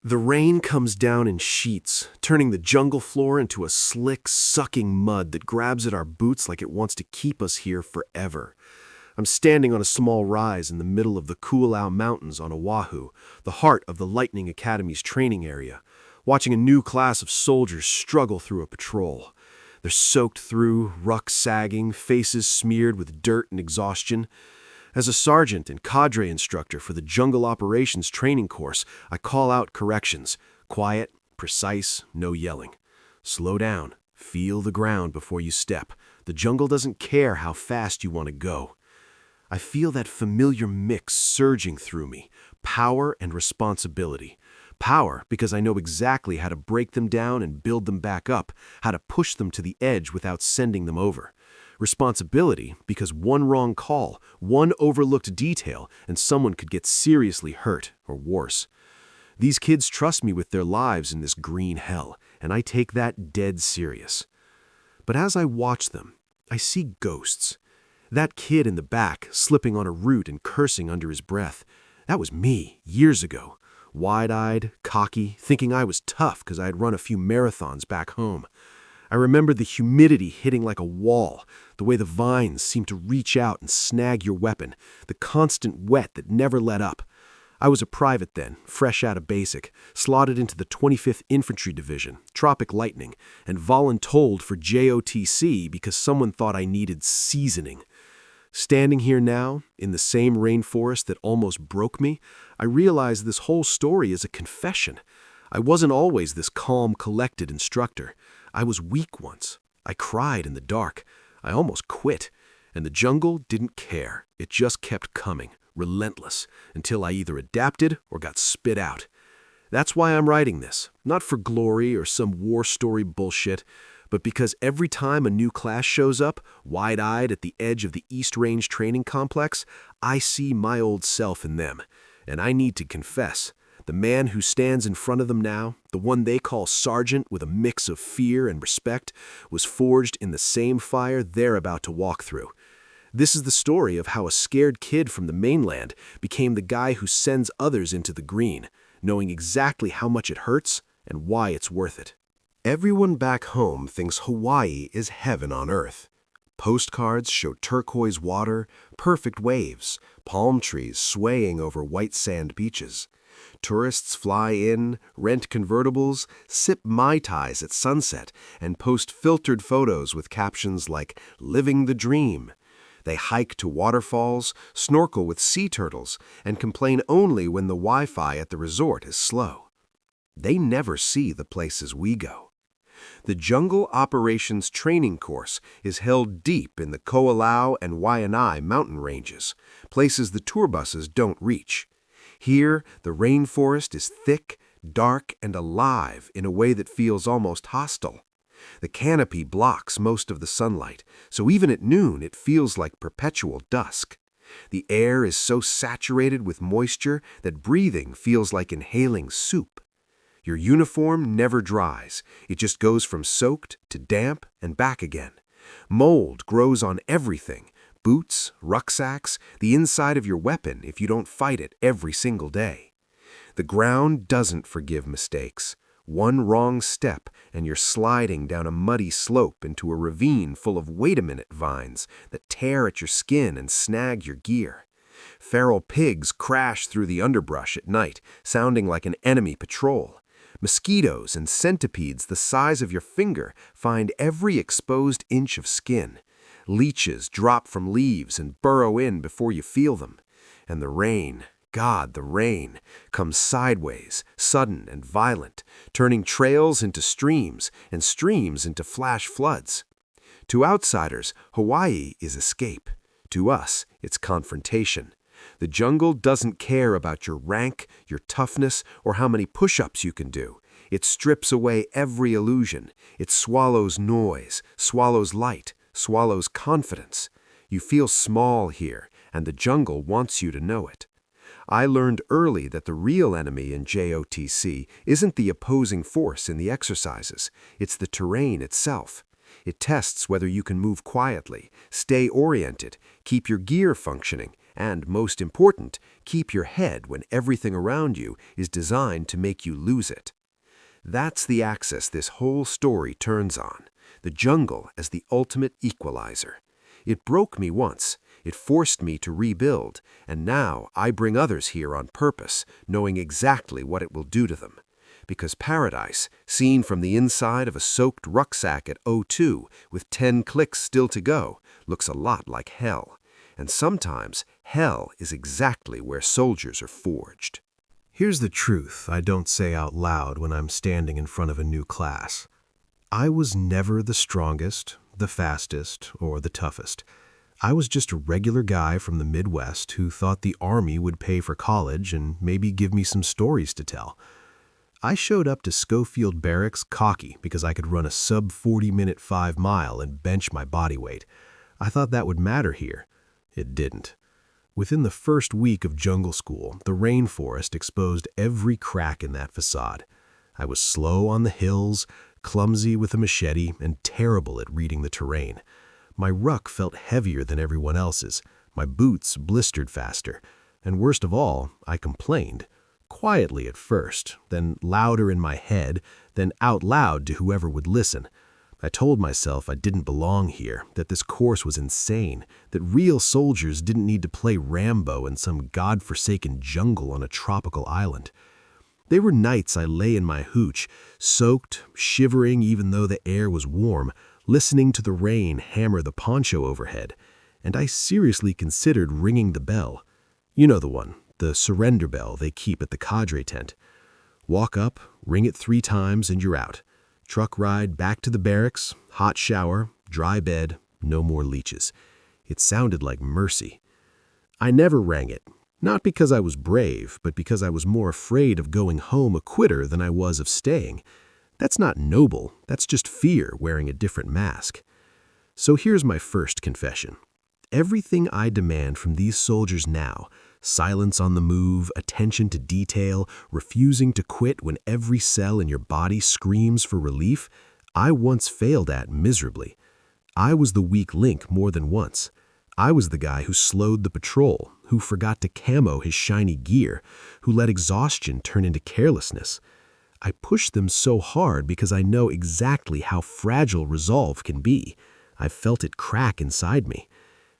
The rain comes down in sheets, turning the jungle floor into a slick, sucking mud that grabs at our boots like it wants to keep us here forever. I'm standing on a small rise in the middle of the Kualau Mountains on Oahu, the heart of the Lightning Academy's training area, watching a new class of soldiers struggle through a patrol. They're soaked through, ruck sagging, faces smeared with dirt and exhaustion. As a sergeant and cadre instructor for the Jungle Operations training course, I call out corrections. Quiet, precise, no yelling. Slow down. Feel the ground before you step. The jungle doesn't care how fast you want to go. I feel that familiar mix surging through me, power and responsibility. Power because I know exactly how to break them down and build them back up, how to push them to the edge without sending them over. Responsibility because one wrong call, one overlooked detail, and someone could get seriously hurt or worse. These kids trust me with their lives in this green hell, and I take that dead serious. But as I watch them, I see ghosts. That kid in the back, slipping on a root and cursing under his breath, that was me years ago. Wide-eyed, cocky, thinking I was tough because I had run a few marathons back home. I remember the humidity hitting like a wall, the way the vines seem to reach out and snag your weapon, the constant wet that never let up. I was a private then, fresh out of basic, slotted into the 25th Infantry Division, Tropic Lightning, and voluntold for JOTC because someone thought I needed seasoning. Standing here now, in the same rainforest that almost broke me, I realize this whole story is a confession. I wasn't always this calm, collected instructor. I was weak once. I cried in the dark. I almost quit. And the jungle didn't care. It just kept coming, relentless, until I either adapted or got spit out. That's why I'm writing this. Not for glory or some war story bullshit, but because every time a new class shows up, wide-eyed at the edge of the East Range training complex, I see my old self in them. And I need to confess, the man who stands in front of them now, the one they call Sergeant with a mix of fear and respect, was forged in the same fire they're about to walk through. This is the story of how a scared kid from the mainland became the guy who sends others into the green, knowing exactly how much it hurts and why it's worth it. Everyone back home thinks Hawaii is heaven on earth. Postcards show turquoise water, perfect waves, palm trees swaying over white sand beaches. Tourists fly in, rent convertibles, sip Mai Tais at sunset, and post filtered photos with captions like, "Living the Dream." They hike to waterfalls, snorkel with sea turtles, and complain only when the Wi-Fi at the resort is slow. They never see the places we go. The Jungle Operations training course is held deep in the Ko'olau and Waianae mountain ranges, places the tour buses don't reach. Here, the rainforest is thick, dark, and alive in a way that feels almost hostile. The canopy blocks most of the sunlight, so even at noon it feels like perpetual dusk. The air is so saturated with moisture that breathing feels like inhaling soup. Your uniform never dries. It just goes from soaked to damp and back again. Mold grows on everything, boots, rucksacks, the inside of your weapon if you don't fight it every single day. The ground doesn't forgive mistakes. One wrong step and you're sliding down a muddy slope into a ravine full of wait-a-minute vines that tear at your skin and snag your gear. Feral pigs crash through the underbrush at night, sounding like an enemy patrol. Mosquitoes and centipedes the size of your finger find every exposed inch of skin. Leeches drop from leaves and burrow in before you feel them. And the rain, God, the rain, comes sideways, sudden and violent, turning trails into streams and streams into flash floods. To outsiders, Hawaii is escape. To us, it's confrontation. The jungle doesn't care about your rank, your toughness, or how many push-ups you can do. It strips away every illusion. It swallows noise, swallows light, swallows confidence. You feel small here, and the jungle wants you to know it. I learned early that the real enemy in JOTC isn't the opposing force in the exercises. It's the terrain itself. It tests whether you can move quietly, stay oriented, keep your gear functioning, And most important, keep your head when everything around you is designed to make you lose it. That's the axis this whole story turns on, the jungle as the ultimate equalizer. It broke me once, it forced me to rebuild, and now I bring others here on purpose, knowing exactly what it will do to them. Because paradise, seen from the inside of a soaked rucksack at O2 with 10 clicks still to go, looks a lot like hell. And sometimes hell is exactly where soldiers are forged. Here's the truth I don't say out loud when I'm standing in front of a new class. I was never the strongest, the fastest, or the toughest. I was just a regular guy from the Midwest who thought the Army would pay for college and maybe give me some stories to tell. I showed up to Schofield Barracks cocky because I could run a sub-40-minute 5-mile and bench my body weight. I thought that would matter here. It didn't. Within the first week of jungle school, the Rainforest exposed every crack in that facade. I was slow on the hills, clumsy with a machete, and terrible at reading the terrain. My ruck felt heavier than everyone else's, my boots blistered faster, and worst of all, I complained. Quietly at first, then louder in my head, then out loud to whoever would listen. I told myself I didn't belong here, that this course was insane, that real soldiers didn't need to play Rambo in some godforsaken jungle on a tropical island. There were nights I lay in my hooch, soaked, shivering even though the air was warm, listening to the rain hammer the poncho overhead, and I seriously considered ringing the bell. You know the one, the surrender bell they keep at the cadre tent. Walk up, ring it 3 times, and you're out. Truck ride back to the barracks, hot shower, dry bed, no more leeches. It sounded like mercy. I never rang it, not because I was brave, but because I was more afraid of going home a quitter than I was of staying. That's not noble, that's just fear wearing a different mask. So here's my first confession. Everything I demand from these soldiers now, silence on the move, attention to detail, refusing to quit when every cell in your body screams for relief, I once failed at miserably. I was the weak link more than once. I was the guy who slowed the patrol, who forgot to camo his shiny gear, who let exhaustion turn into carelessness. I pushed them so hard because I know exactly how fragile resolve can be. I've felt it crack inside me.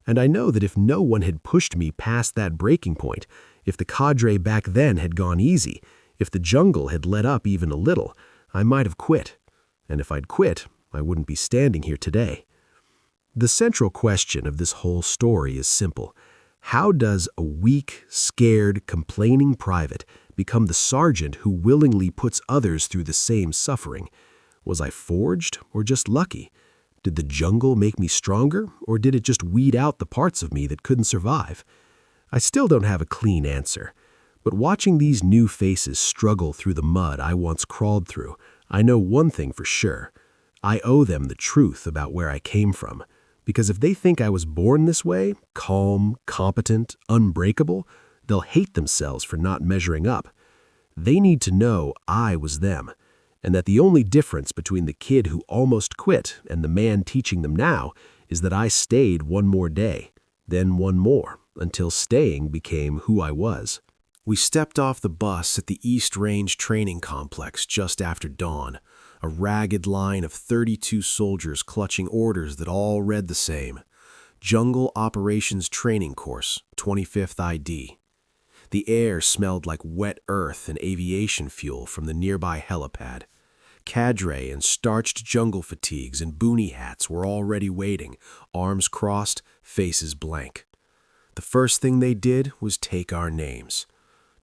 And I know that if no one had pushed me past that breaking point, if the cadre back then had gone easy, if the jungle had let up even a little, I might have quit. And if I'd quit, I wouldn't be standing here today. The central question of this whole story is simple. How does a weak, scared, complaining private become the sergeant who willingly puts others through the same suffering? Was I forged or just lucky? Did the jungle make me stronger, or did it just weed out the parts of me that couldn't survive? I still don't have a clean answer. But watching these new faces struggle through the mud I once crawled through, I know one thing for sure. I owe them the truth about where I came from. Because if they think I was born this way, calm, competent, unbreakable, they'll hate themselves for not measuring up. They need to know I was them, and that the only difference between the kid who almost quit and the man teaching them now is that I stayed one more day, then one more, until staying became who I was. We stepped off the bus at the East Range Training Complex just after dawn, a ragged line of 32 soldiers clutching orders that all read the same. Jungle Operations Training Course, 25th ID. The air smelled like wet earth and aviation fuel from the nearby helipad. Cadre and starched jungle fatigues and boonie hats were already waiting, arms crossed, faces blank. The first thing they did was take our names.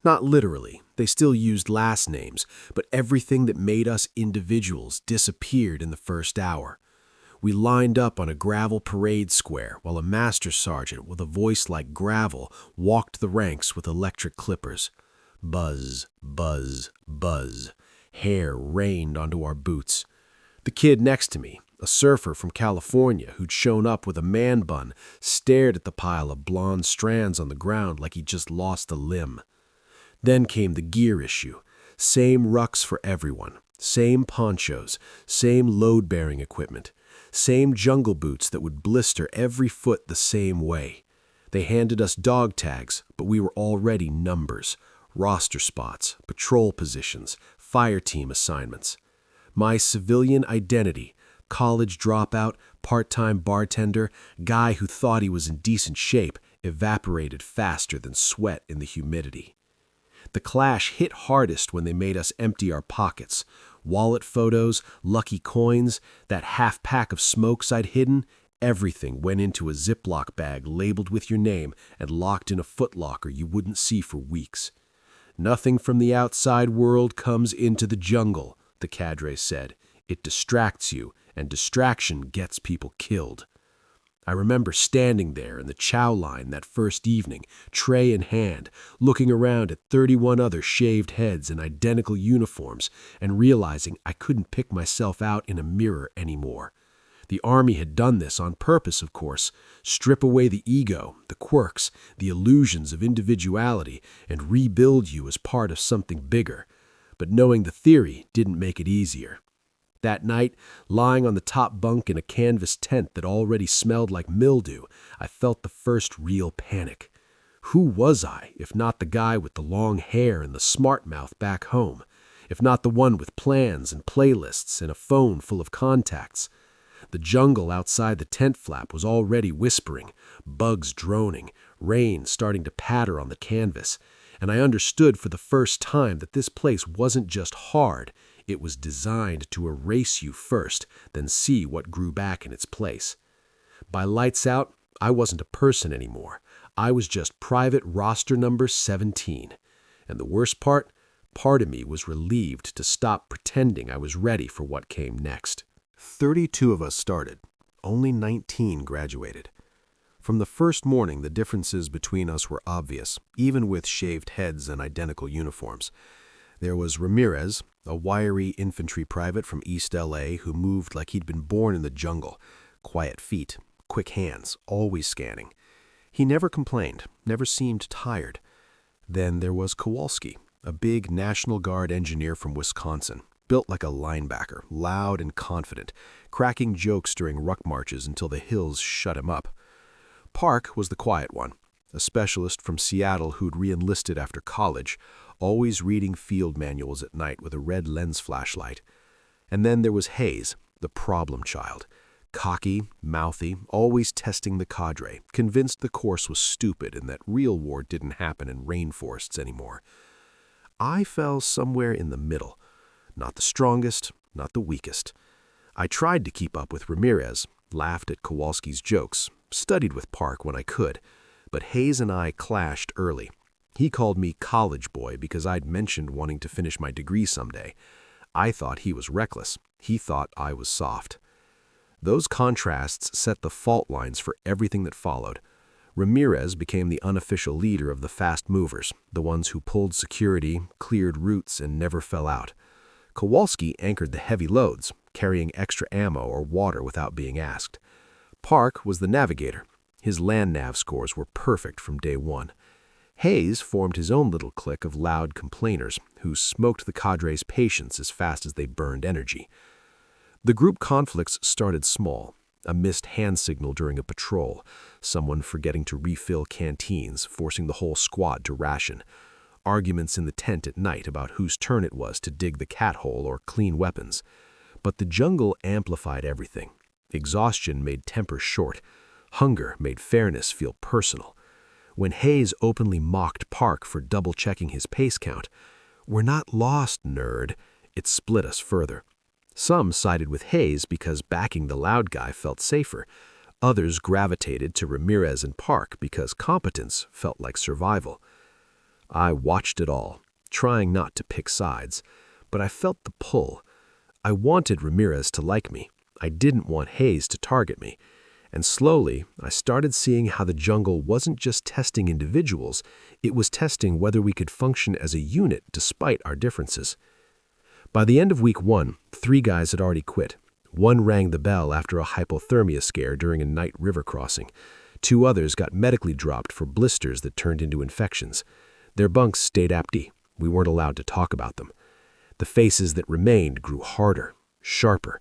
Not literally, they still used last names, but everything that made us individuals disappeared in the first hour. We lined up on a gravel parade square while a master sergeant with a voice like gravel walked the ranks with electric clippers. Buzz, buzz, buzz. Hair rained onto our boots. The kid next to me, a surfer from California who'd shown up with a man bun, stared at the pile of blonde strands on the ground like he'd just lost a limb. Then came the gear issue. Same rucks for everyone, same ponchos, same load-bearing equipment, same jungle boots that would blister every foot the same way. They handed us dog tags, but we were already numbers, roster spots, patrol positions, fire team assignments. My civilian identity, college dropout, part-time bartender, guy who thought he was in decent shape, evaporated faster than sweat in the humidity. The clash hit hardest when they made us empty our pockets. Wallet photos, lucky coins, that half pack of smokes I'd hidden, everything went into a Ziploc bag labeled with your name and locked in a footlocker you wouldn't see for weeks. Nothing from the outside world comes into the jungle, the cadre said. It distracts you, and distraction gets people killed. I remember standing there in the chow line that first evening, tray in hand, looking around at 31 other shaved heads in identical uniforms and realizing I couldn't pick myself out in a mirror anymore. The Army had done this on purpose, of course. Strip away the ego, the quirks, the illusions of individuality, and rebuild you as part of something bigger. But knowing the theory didn't make it easier. That night, lying on the top bunk in a canvas tent that already smelled like mildew, I felt the first real panic. Who was I, if not the guy with the long hair and the smart mouth back home? If not the one with plans and playlists and a phone full of contacts? The jungle outside the tent flap was already whispering, bugs droning, rain starting to patter on the canvas, and I understood for the first time that this place wasn't just hard. It was designed to erase you first, then see what grew back in its place. By lights out, I wasn't a person anymore. I was just private roster number 17. And the worst part of me was relieved to stop pretending I was ready for what came next. 32 of us started. Only 19 graduated. From the first morning, the differences between us were obvious, even with shaved heads and identical uniforms. There was Ramirez, a wiry infantry private from East L.A. who moved like he'd been born in the jungle. Quiet feet, quick hands, always scanning. He never complained, never seemed tired. Then there was Kowalski, a big National Guard engineer from Wisconsin, built like a linebacker, loud and confident, cracking jokes during ruck marches until the hills shut him up. Park was the quiet one, a specialist from Seattle who'd re-enlisted after college, always reading field manuals at night with a red lens flashlight. And then there was Hayes, the problem child. Cocky, mouthy, always testing the cadre, convinced the course was stupid and that real war didn't happen in rainforests anymore. I fell somewhere in the middle. Not the strongest, not the weakest. I tried to keep up with Ramirez, laughed at Kowalski's jokes, studied with Park when I could, but Hayes and I clashed early. He called me college boy because I'd mentioned wanting to finish my degree someday. I thought he was reckless. He thought I was soft. Those contrasts set the fault lines for everything that followed. Ramirez became the unofficial leader of the fast movers, the ones who pulled security, cleared routes, and never fell out. Kowalski anchored the heavy loads, carrying extra ammo or water without being asked. Park was the navigator. His land nav scores were perfect from day one. Hayes formed his own little clique of loud complainers who smoked the cadre's patience as fast as they burned energy. The group conflicts started small, a missed hand signal during a patrol, someone forgetting to refill canteens, forcing the whole squad to ration, arguments in the tent at night about whose turn it was to dig the cat hole or clean weapons. But the jungle amplified everything. Exhaustion made temper short. Hunger made fairness feel personal. When Hayes openly mocked Park for double-checking his pace count, "We're not lost, nerd," it split us further. Some sided with Hayes because backing the loud guy felt safer. Others gravitated to Ramirez and Park because competence felt like survival. I watched it all, trying not to pick sides, but I felt the pull. I wanted Ramirez to like me. I didn't want Hayes to target me. And slowly, I started seeing how the jungle wasn't just testing individuals, it was testing whether we could function as a unit despite our differences. By the end of week 1, 3 guys had already quit. One rang the bell after a hypothermia scare during a night river crossing. 2 others got medically dropped for blisters that turned into infections. Their bunks stayed empty. We weren't allowed to talk about them. The faces that remained grew harder, sharper.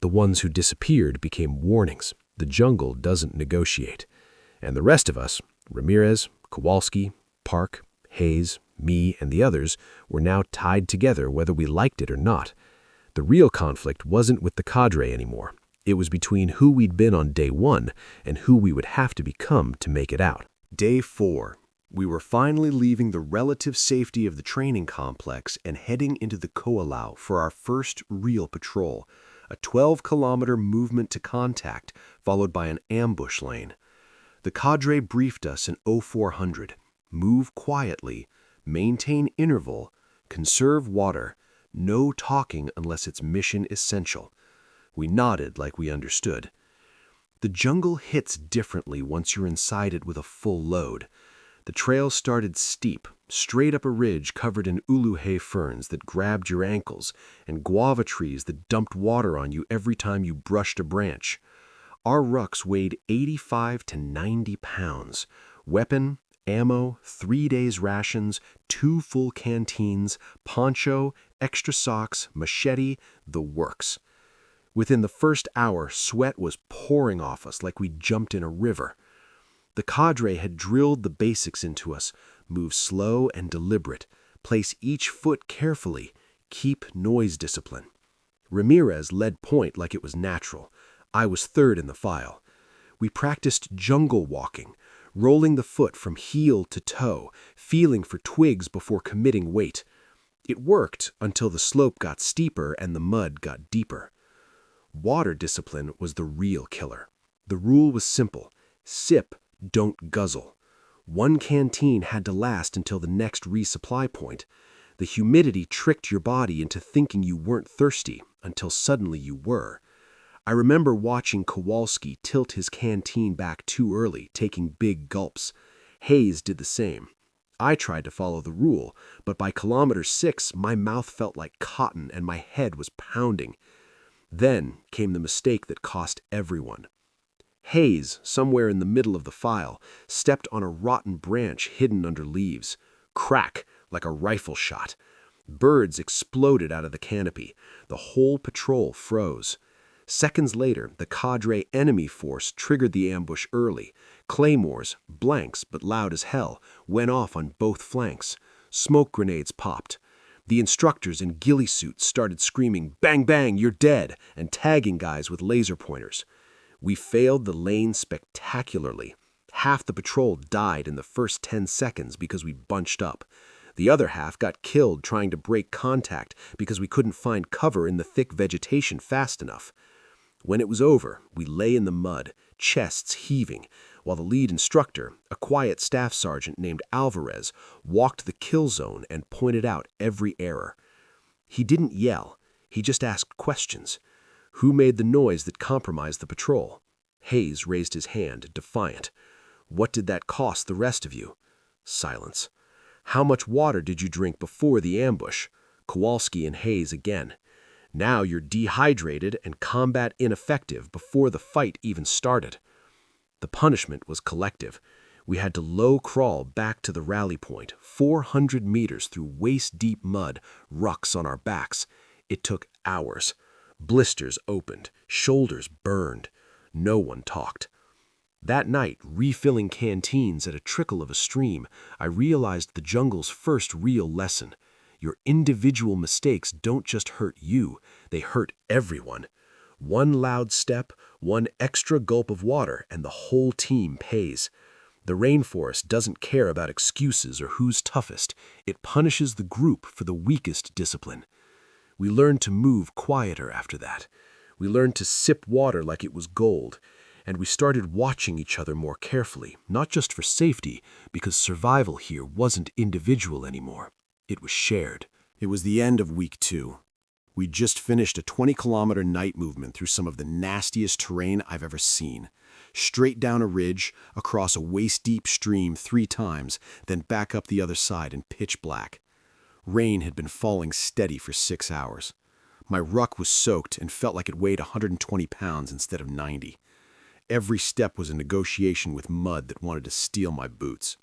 The ones who disappeared became warnings. The jungle doesn't negotiate. And the rest of us, Ramirez, Kowalski, Park, Hayes, me, and the others were now tied together whether we liked it or not. The real conflict wasn't with the cadre anymore. It was between who we'd been on day 1 and who we would have to become to make it out. Day 4. We were finally leaving the relative safety of the training complex and heading into the Ko'olau for our first real patrol, a 12-kilometer movement to contact, followed by an ambush lane. The cadre briefed us in 0400. Move quietly, maintain interval, conserve water, no talking unless it's mission essential. We nodded like we understood. The jungle hits differently once you're inside it with a full load. The trail started steep, straight up a ridge covered in uluhe ferns that grabbed your ankles and guava trees that dumped water on you every time you brushed a branch. Our rucks weighed 85 to 90 pounds. Weapon, ammo, 3 days' rations, 2 full canteens, poncho, extra socks, machete, the works. Within the first hour, sweat was pouring off us like we'd jumped in a river. The cadre had drilled the basics into us: move slow and deliberate, place each foot carefully, keep noise discipline. Ramirez led point like it was natural. I was third in the file. We practiced jungle walking, rolling the foot from heel to toe, feeling for twigs before committing weight. It worked until the slope got steeper and the mud got deeper. Water discipline was the real killer. The rule was simple: sip, don't guzzle. 1 canteen had to last until the next resupply point. The humidity tricked your body into thinking you weren't thirsty until suddenly you were. I remember watching Kowalski tilt his canteen back too early, taking big gulps. Hayes did the same. I tried to follow the rule, but by kilometer 6, my mouth felt like cotton and my head was pounding. Then came the mistake that cost everyone. Hayes, somewhere in the middle of the file, stepped on a rotten branch hidden under leaves. Crack, like a rifle shot. Birds exploded out of the canopy. The whole patrol froze. Seconds later, the cadre enemy force triggered the ambush early. Claymores, blanks but loud as hell, went off on both flanks. Smoke grenades popped. The instructors in ghillie suits started screaming, "Bang, bang, you're dead," and tagging guys with laser pointers. We failed the lane spectacularly. Half the patrol died in the first 10 seconds because we bunched up. The other half got killed trying to break contact because we couldn't find cover in the thick vegetation fast enough. When it was over, we lay in the mud, chests heaving, while the lead instructor, a quiet staff sergeant named Alvarez, walked the kill zone and pointed out every error. He didn't yell, he just asked questions. Who made the noise that compromised the patrol? Hayes raised his hand, defiant. What did that cost the rest of you? Silence. How much water did you drink before the ambush? Kowalski and Hayes again. Now you're dehydrated and combat ineffective before the fight even started. The punishment was collective. We had to low crawl back to the rally point, 400 meters through waist-deep mud, rucks on our backs. It took hours. Blisters opened, shoulders burned. No one talked. That night, refilling canteens at a trickle of a stream, I realized the jungle's first real lesson. Your individual mistakes don't just hurt you, they hurt everyone. One loud step, one extra gulp of water, and the whole team pays. The Rainforest doesn't care about excuses or who's toughest. It punishes the group for the weakest discipline. We learned to move quieter after that. We learned to sip water like it was gold. And we started watching each other more carefully, not just for safety, because survival here wasn't individual anymore. It was shared. It was the end of week 2. We'd just finished a 20-kilometer night movement through some of the nastiest terrain I've ever seen. Straight down a ridge, across a waist-deep stream 3 times, then back up the other side in pitch black. Rain had been falling steady for 6 hours. My ruck was soaked and felt like it weighed 120 pounds instead of 90. Every step was a negotiation with mud that wanted to steal my boots.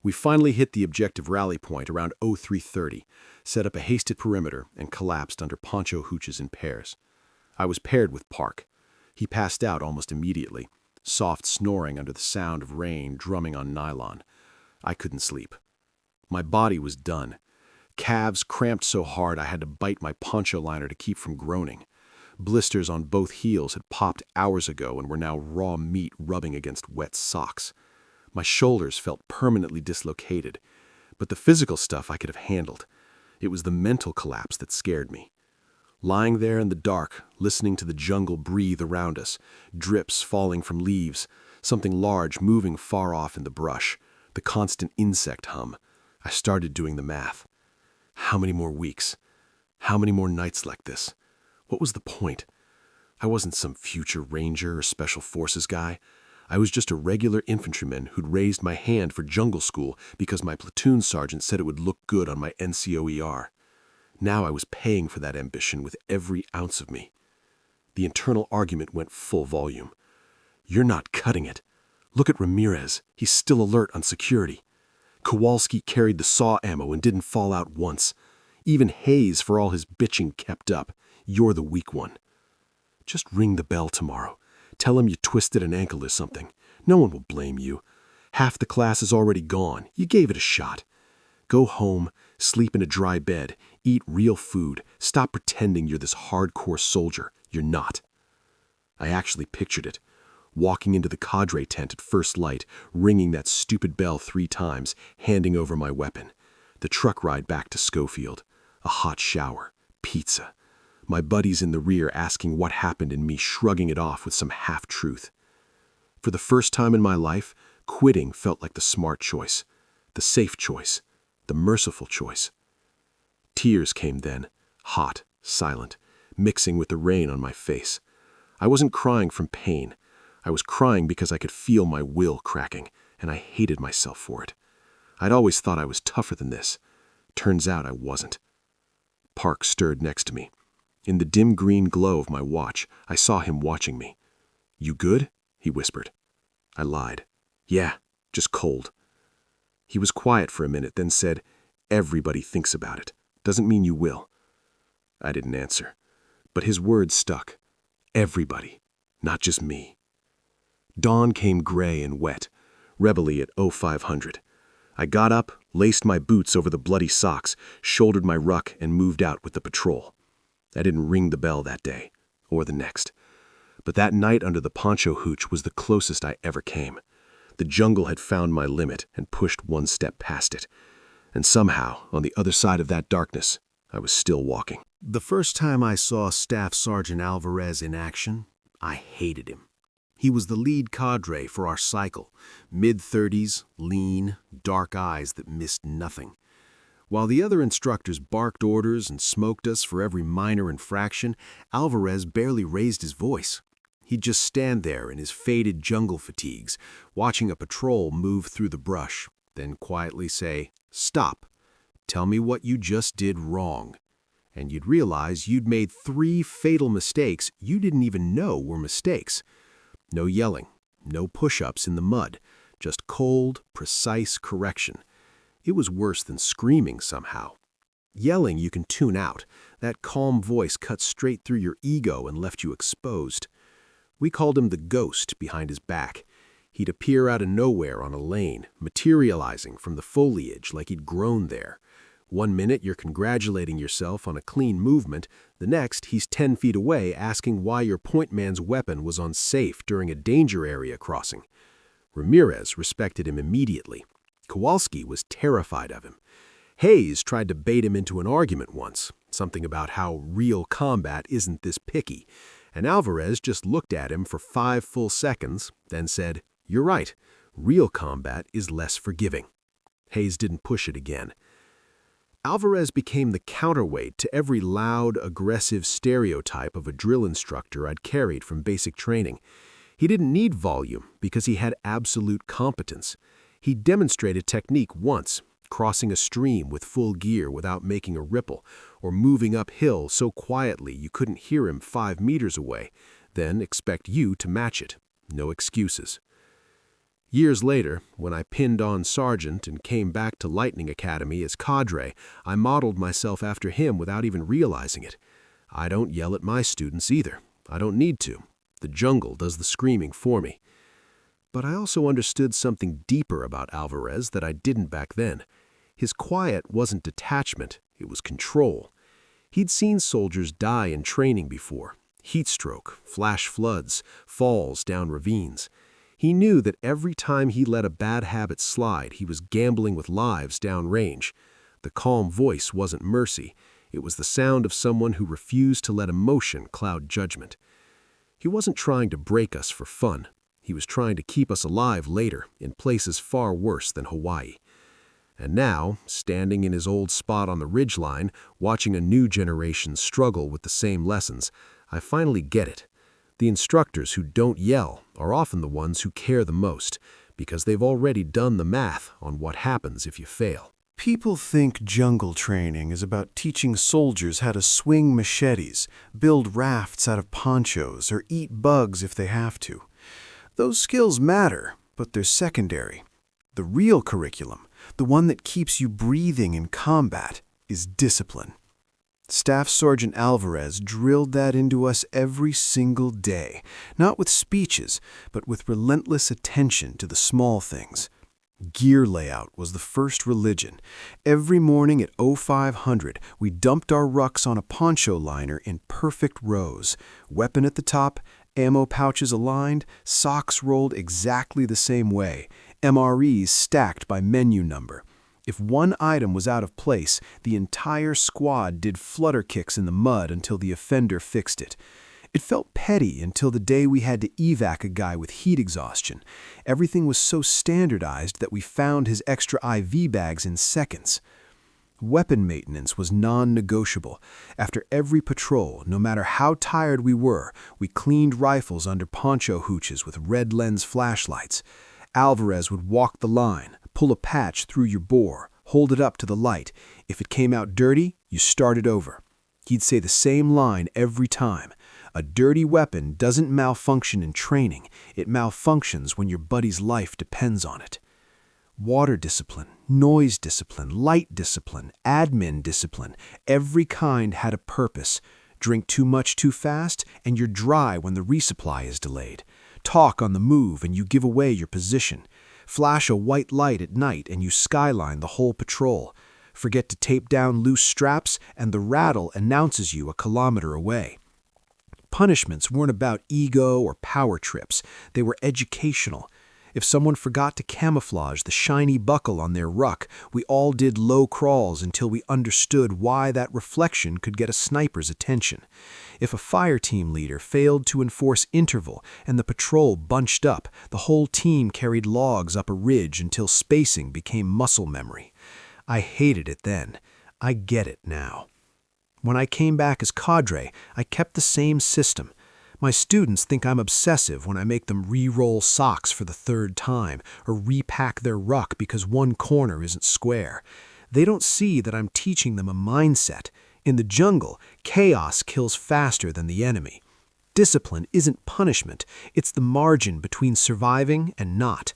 We finally hit the objective rally point around 0330, set up a hasted perimeter, and collapsed under poncho hooches in pairs. I was paired with Park. He passed out almost immediately. soft snoring under the sound of rain drumming on nylon. I couldn't sleep. My body was done. Calves cramped so hard I had to bite my poncho liner to keep from groaning. Blisters on both heels had popped hours ago and were now raw meat rubbing against wet socks. My shoulders felt permanently dislocated, but the physical stuff I could have handled. It was the mental collapse that scared me. Lying there in the dark, listening to the jungle breathe around us, drips falling from leaves, something large moving far off in the brush, the constant insect hum, I started doing the math. How many more weeks? How many more nights like this? What was the point? I wasn't some future ranger or special forces guy. I was just a regular infantryman who'd raised my hand for jungle school because my platoon sergeant said it would look good on my NCOER. Now I was paying for that ambition with every ounce of me. The internal argument went full volume. You're not cutting it. Look at Ramirez. He's still alert on security. Kowalski carried the saw ammo and didn't fall out once. Even Hayes, for all his bitching, kept up. You're the weak one. Just ring the bell tomorrow. Tell him you twisted an ankle or something. No one will blame you. Half the class is already gone. You gave it a shot. Go home, sleep in a dry bed, eat real food. Stop pretending you're this hardcore soldier. You're not. I actually pictured it. Walking into the cadre tent at first light, ringing that stupid bell 3 times, handing over my weapon. The truck ride back to Schofield. A hot shower. Pizza. My buddies in the rear asking what happened and me shrugging it off with some half-truth. For the first time in my life, quitting felt like the smart choice, the safe choice, the merciful choice. Tears came then, hot, silent, mixing with the rain on my face. I wasn't crying from pain. I was crying because I could feel my will cracking, and I hated myself for it. I'd always thought I was tougher than this. Turns out I wasn't. Park stirred next to me. In the dim green glow of my watch, I saw him watching me. "You good?" he whispered. I lied. "Yeah, just cold." He was quiet for a minute, then said, "Everybody thinks about it. Doesn't mean you will." I didn't answer, but his words stuck. Everybody, not just me. Dawn came gray and wet, rebelly at 0500. I got up, laced my boots over the bloody socks, shouldered my ruck, and moved out with the patrol. I didn't ring the bell that day, or the next. But that night under the poncho hooch was the closest I ever came. The jungle had found my limit and pushed one step past it. And somehow, on the other side of that darkness, I was still walking. The first time I saw Staff Sergeant Alvarez in action, I hated him. He was the lead cadre for our cycle, mid-30s, lean, dark eyes that missed nothing. While the other instructors barked orders and smoked us for every minor infraction, Alvarez barely raised his voice. He'd just stand there in his faded jungle fatigues, watching a patrol move through the brush, then quietly say, "Stop. Tell me what you just did wrong." And you'd realize you'd made 3 fatal mistakes you didn't even know were mistakes. No yelling, no push-ups in the mud, just cold, precise correction. It was worse than screaming somehow. Yelling you can tune out. That calm voice cut straight through your ego and left you exposed. We called him the ghost behind his back. He'd appear out of nowhere on a lane, materializing from the foliage like he'd grown there. One minute you're congratulating yourself on a clean movement, the next he's 10 feet away asking why your point man's weapon was unsafe during a danger area crossing. Ramirez respected him immediately. Kowalski was terrified of him. Hayes tried to bait him into an argument once, something about how real combat isn't this picky, and Alvarez just looked at him for 5 full seconds, then said, "You're right, real combat is less forgiving." Hayes didn't push it again. Alvarez became the counterweight to every loud, aggressive stereotype of a drill instructor I'd carried from basic training. He didn't need volume because he had absolute competence. He demonstrated technique once, crossing a stream with full gear without making a ripple, or moving uphill so quietly you couldn't hear him 5 meters away, then expect you to match it. No excuses. Years later, when I pinned on Sergeant and came back to Lightning Academy as cadre, I modeled myself after him without even realizing it. I don't yell at my students either. I don't need to. The jungle does the screaming for me. But I also understood something deeper about Alvarez that I didn't back then. His quiet wasn't detachment, it was control. He'd seen soldiers die in training before. Heat stroke, flash floods, falls down ravines. He knew that every time he let a bad habit slide, he was gambling with lives downrange. The calm voice wasn't mercy. It was the sound of someone who refused to let emotion cloud judgment. He wasn't trying to break us for fun. He was trying to keep us alive later, in places far worse than Hawaii. And now, standing in his old spot on the ridgeline, watching a new generation struggle with the same lessons, I finally get it. The instructors who don't yell are often the ones who care the most, because they've already done the math on what happens if you fail. People think jungle training is about teaching soldiers how to swing machetes, build rafts out of ponchos, or eat bugs if they have to. Those skills matter, but they're secondary. The real curriculum, the one that keeps you breathing in combat, is discipline. Staff Sergeant Alvarez drilled that into us every single day, not with speeches, but with relentless attention to the small things. Gear layout was the first religion. Every morning at 0500, we dumped our rucks on a poncho liner in perfect rows. Weapon at the top, ammo pouches aligned, socks rolled exactly the same way, MREs stacked by menu number. If one item was out of place, the entire squad did flutter kicks in the mud until the offender fixed it. It felt petty until the day we had to evac a guy with heat exhaustion. Everything was so standardized that we found his extra IV bags in seconds. Weapon maintenance was non-negotiable. After every patrol, no matter how tired we were, we cleaned rifles under poncho hooches with red lens flashlights. Alvarez would walk the line, pull a patch through your bore, hold it up to the light. If it came out dirty, you started over. He'd say the same line every time. A dirty weapon doesn't malfunction in training. It malfunctions when your buddy's life depends on it. Water discipline, noise discipline, light discipline, admin discipline, every kind had a purpose. Drink too much too fast, and you're dry when the resupply is delayed. Talk on the move, and you give away your position. Flash a white light at night, and you skyline the whole patrol. Forget to tape down loose straps, and the rattle announces you a kilometer away. Punishments weren't about ego or power trips. They were educational. If someone forgot to camouflage the shiny buckle on their ruck, we all did low crawls until we understood why that reflection could get a sniper's attention. If a fire team leader failed to enforce interval and the patrol bunched up, the whole team carried logs up a ridge until spacing became muscle memory. I hated it then. I get it now. When I came back as cadre, I kept the same system. My students think I'm obsessive when I make them re-roll socks for the third time or repack their ruck because one corner isn't square. They don't see that I'm teaching them a mindset. In the jungle, chaos kills faster than the enemy. Discipline isn't punishment. It's the margin between surviving and not.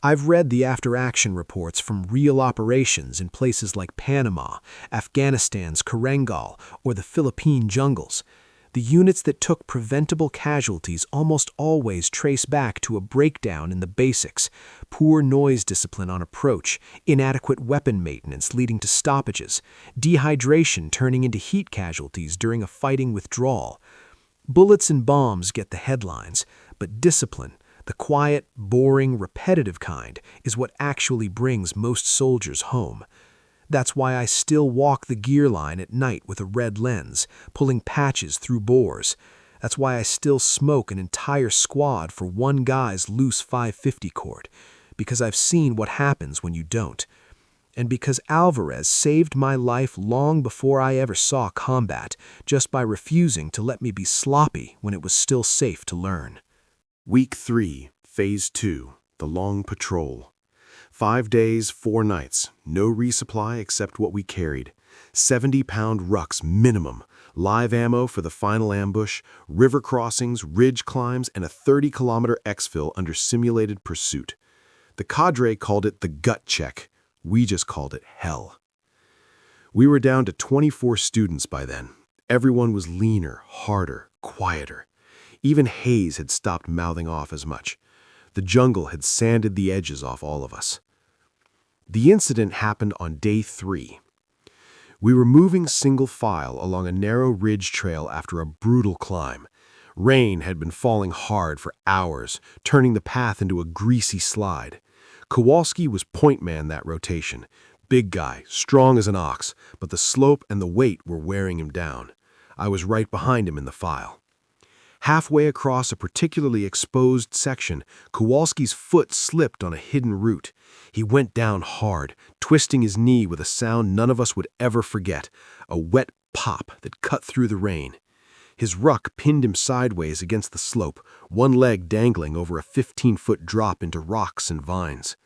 I've read the after-action reports from real operations in places like Panama, Afghanistan's Karengal, or the Philippine jungles. The units that took preventable casualties almost always trace back to a breakdown in the basics: poor noise discipline on approach, inadequate weapon maintenance leading to stoppages, dehydration turning into heat casualties during a fighting withdrawal. Bullets and bombs get the headlines, but discipline, the quiet, boring, repetitive kind, is what actually brings most soldiers home. That's why I still walk the gear line at night with a red lens, pulling patches through bores. That's why I still smoke an entire squad for one guy's loose 550 cord, because I've seen what happens when you don't. And because Alvarez saved my life long before I ever saw combat, just by refusing to let me be sloppy when it was still safe to learn. Week 3, Phase 2, the long patrol. 5 days, 4 nights, no resupply except what we carried. 70-pound rucks minimum, live ammo for the final ambush, river crossings, ridge climbs, and a 30-kilometer exfil under simulated pursuit. The cadre called it the gut check. We just called it hell. We were down to 24 students by then. Everyone was leaner, harder, quieter. Even Hayes had stopped mouthing off as much. The jungle had sanded the edges off all of us. The incident happened on day 3. We were moving single file along a narrow ridge trail after a brutal climb. Rain had been falling hard for hours, turning the path into a greasy slide. Kowalski was point man that rotation. Big guy, strong as an ox, but the slope and the weight were wearing him down. I was right behind him in the file. Halfway across a particularly exposed section, Kowalski's foot slipped on a hidden root. He went down hard, twisting his knee with a sound none of us would ever forget, a wet pop that cut through the rain. His ruck pinned him sideways against the slope, one leg dangling over a 15-foot drop into rocks and vines.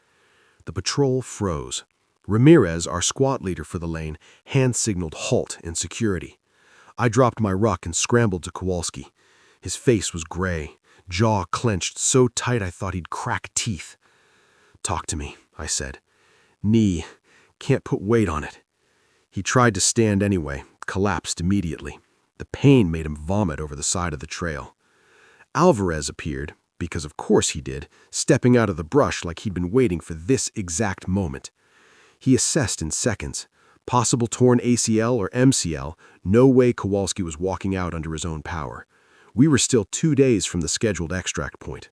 The patrol froze. Ramirez, our squad leader for the lane, hand-signaled halt in security. I dropped my ruck and scrambled to Kowalski. His face was gray, jaw clenched so tight I thought he'd crack teeth. "Talk to me," I said. "Knee. Can't put weight on it." He tried to stand anyway, collapsed immediately. The pain made him vomit over the side of the trail. Alvarez appeared, because of course he did, stepping out of the brush like he'd been waiting for this exact moment. He assessed in seconds. Possible torn ACL or MCL, no way Kowalski was walking out under his own power. We were still 2 days from the scheduled extract point.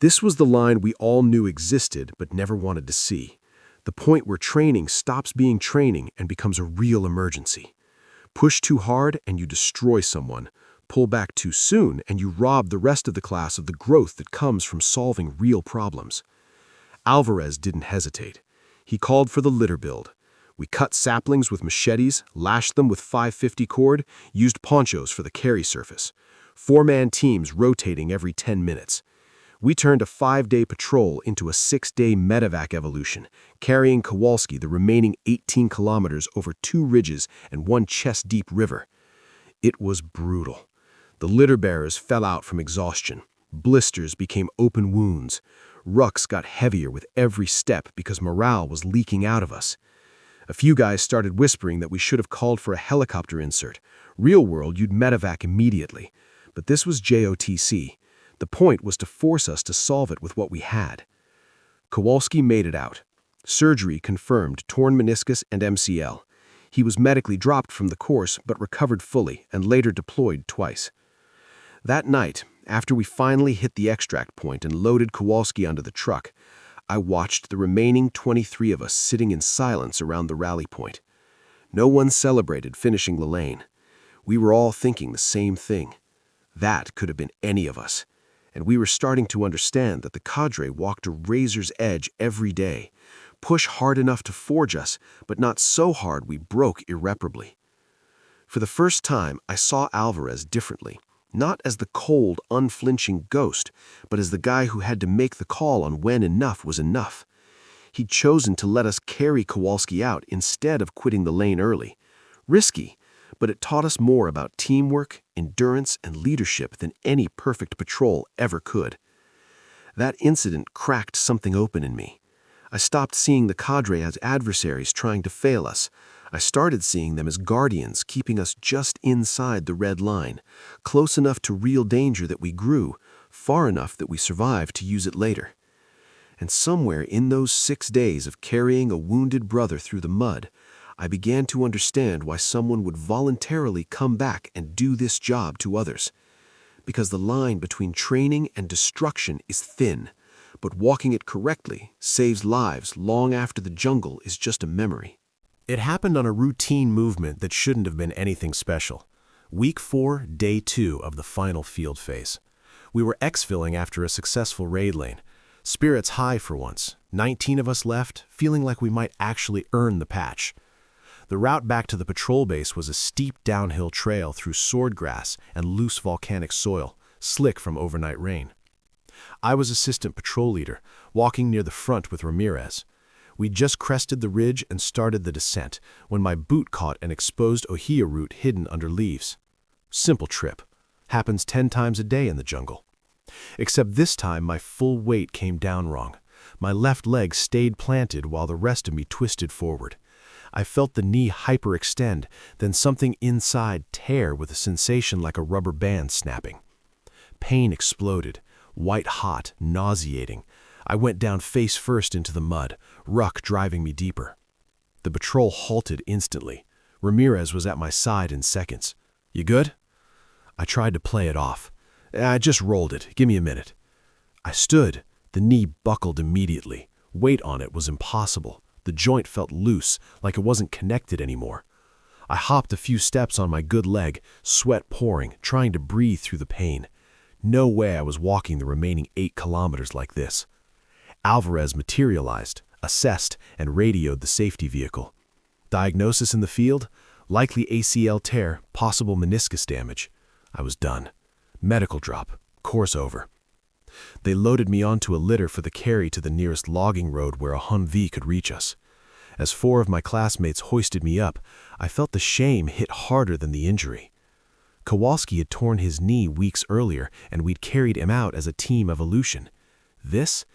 This was the line we all knew existed but never wanted to see. The point where training stops being training and becomes a real emergency. Push too hard and you destroy someone. Pull back too soon and you rob the rest of the class of the growth that comes from solving real problems. Alvarez didn't hesitate. He called for the litter build. We cut saplings with machetes, lashed them with 550 cord, used ponchos for the carry surface. 4-man teams rotating every 10 minutes. We turned a 5-day patrol into a 6-day medevac evolution, carrying Kowalski the remaining 18 kilometers over 2 ridges and 1 chest-deep river. It was brutal. The litter bearers fell out from exhaustion. Blisters became open wounds. Rucks got heavier with every step because morale was leaking out of us. A few guys started whispering that we should have called for a helicopter insert. Real world, you'd medevac immediately. But this was JOTC. The point was to force us to solve it with what we had. Kowalski made it out. Surgery confirmed torn meniscus and MCL. He was medically dropped from the course but recovered fully and later deployed twice. That night, after we finally hit the extract point and loaded Kowalski onto the truck, I watched the remaining 23 of us sitting in silence around the rally point. No one celebrated finishing the lane. We were all thinking the same thing. That could have been any of us. And we were starting to understand that the cadre walked a razor's edge every day. Push hard enough to forge us, but not so hard we broke irreparably. For the first time, I saw Alvarez differently. Not as the cold, unflinching ghost, but as the guy who had to make the call on when enough was enough. He'd chosen to let us carry Kowalski out instead of quitting the lane early. Risky, but it taught us more about teamwork, endurance, and leadership than any perfect patrol ever could. That incident cracked something open in me. I stopped seeing the cadre as adversaries trying to fail us. I started seeing them as guardians keeping us just inside the red line, close enough to real danger that we grew, far enough that we survived to use it later. And somewhere in those 6 days of carrying a wounded brother through the mud, I began to understand why someone would voluntarily come back and do this job to others. Because the line between training and destruction is thin, but walking it correctly saves lives long after the jungle is just a memory. It happened on a routine movement that shouldn't have been anything special. Week 4, Day 2 of the final field phase. We were exfilling after a successful raid lane. Spirits high for once. 19 of us left, feeling like we might actually earn the patch. The route back to the patrol base was a steep downhill trail through swordgrass and loose volcanic soil, slick from overnight rain. I was assistant patrol leader, walking near the front with Ramirez. We'd just crested the ridge and started the descent when my boot caught an exposed ohia root hidden under leaves. Simple trip. Happens 10 times a day in the jungle. Except this time my full weight came down wrong. My left leg stayed planted while the rest of me twisted forward. I felt the knee hyperextend, then something inside tear with a sensation like a rubber band snapping. Pain exploded. white-hot, nauseating. I went down face first into the mud, ruck driving me deeper. The patrol halted instantly. Ramirez was at my side in seconds. "You good?" I tried to play it off. "I just rolled it. Give me a minute." I stood. The knee buckled immediately. Weight on it was impossible. The joint felt loose, like it wasn't connected anymore. I hopped a few steps on my good leg, sweat pouring, trying to breathe through the pain. No way I was walking the remaining 8 kilometers like this. Alvarez materialized, assessed, and radioed the safety vehicle. Diagnosis in the field? Likely ACL tear, possible meniscus damage. I was done. Medical drop. Course over. They loaded me onto a litter for the carry to the nearest logging road where a Humvee could reach us. As 4 of my classmates hoisted me up, I felt the shame hit harder than the injury. Kowalski had torn his knee weeks earlier, and we'd carried him out as a team evolution. This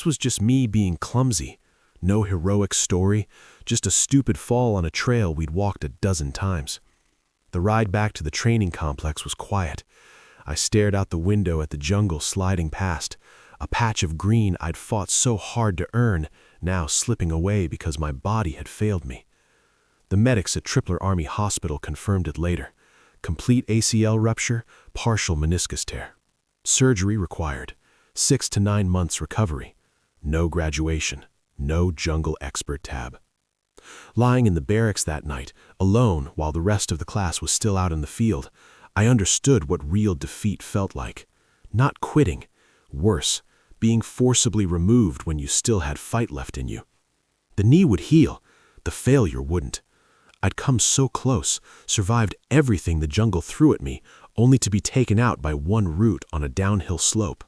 was just me being clumsy. No heroic story, just a stupid fall on a trail we'd walked a dozen times. The ride back to the training complex was quiet. I stared out the window at the jungle sliding past, a patch of green I'd fought so hard to earn, now slipping away because my body had failed me. The medics at Tripler Army Hospital confirmed it later. Complete ACL rupture, partial meniscus tear. Surgery required. 6 to 9 months recovery. No graduation. No jungle expert tab. Lying in the barracks that night, alone while the rest of the class was still out in the field, I understood what real defeat felt like. Not quitting. Worse, being forcibly removed when you still had fight left in you. The knee would heal. The failure wouldn't. I'd come so close, survived everything the jungle threw at me, only to be taken out by one root on a downhill slope.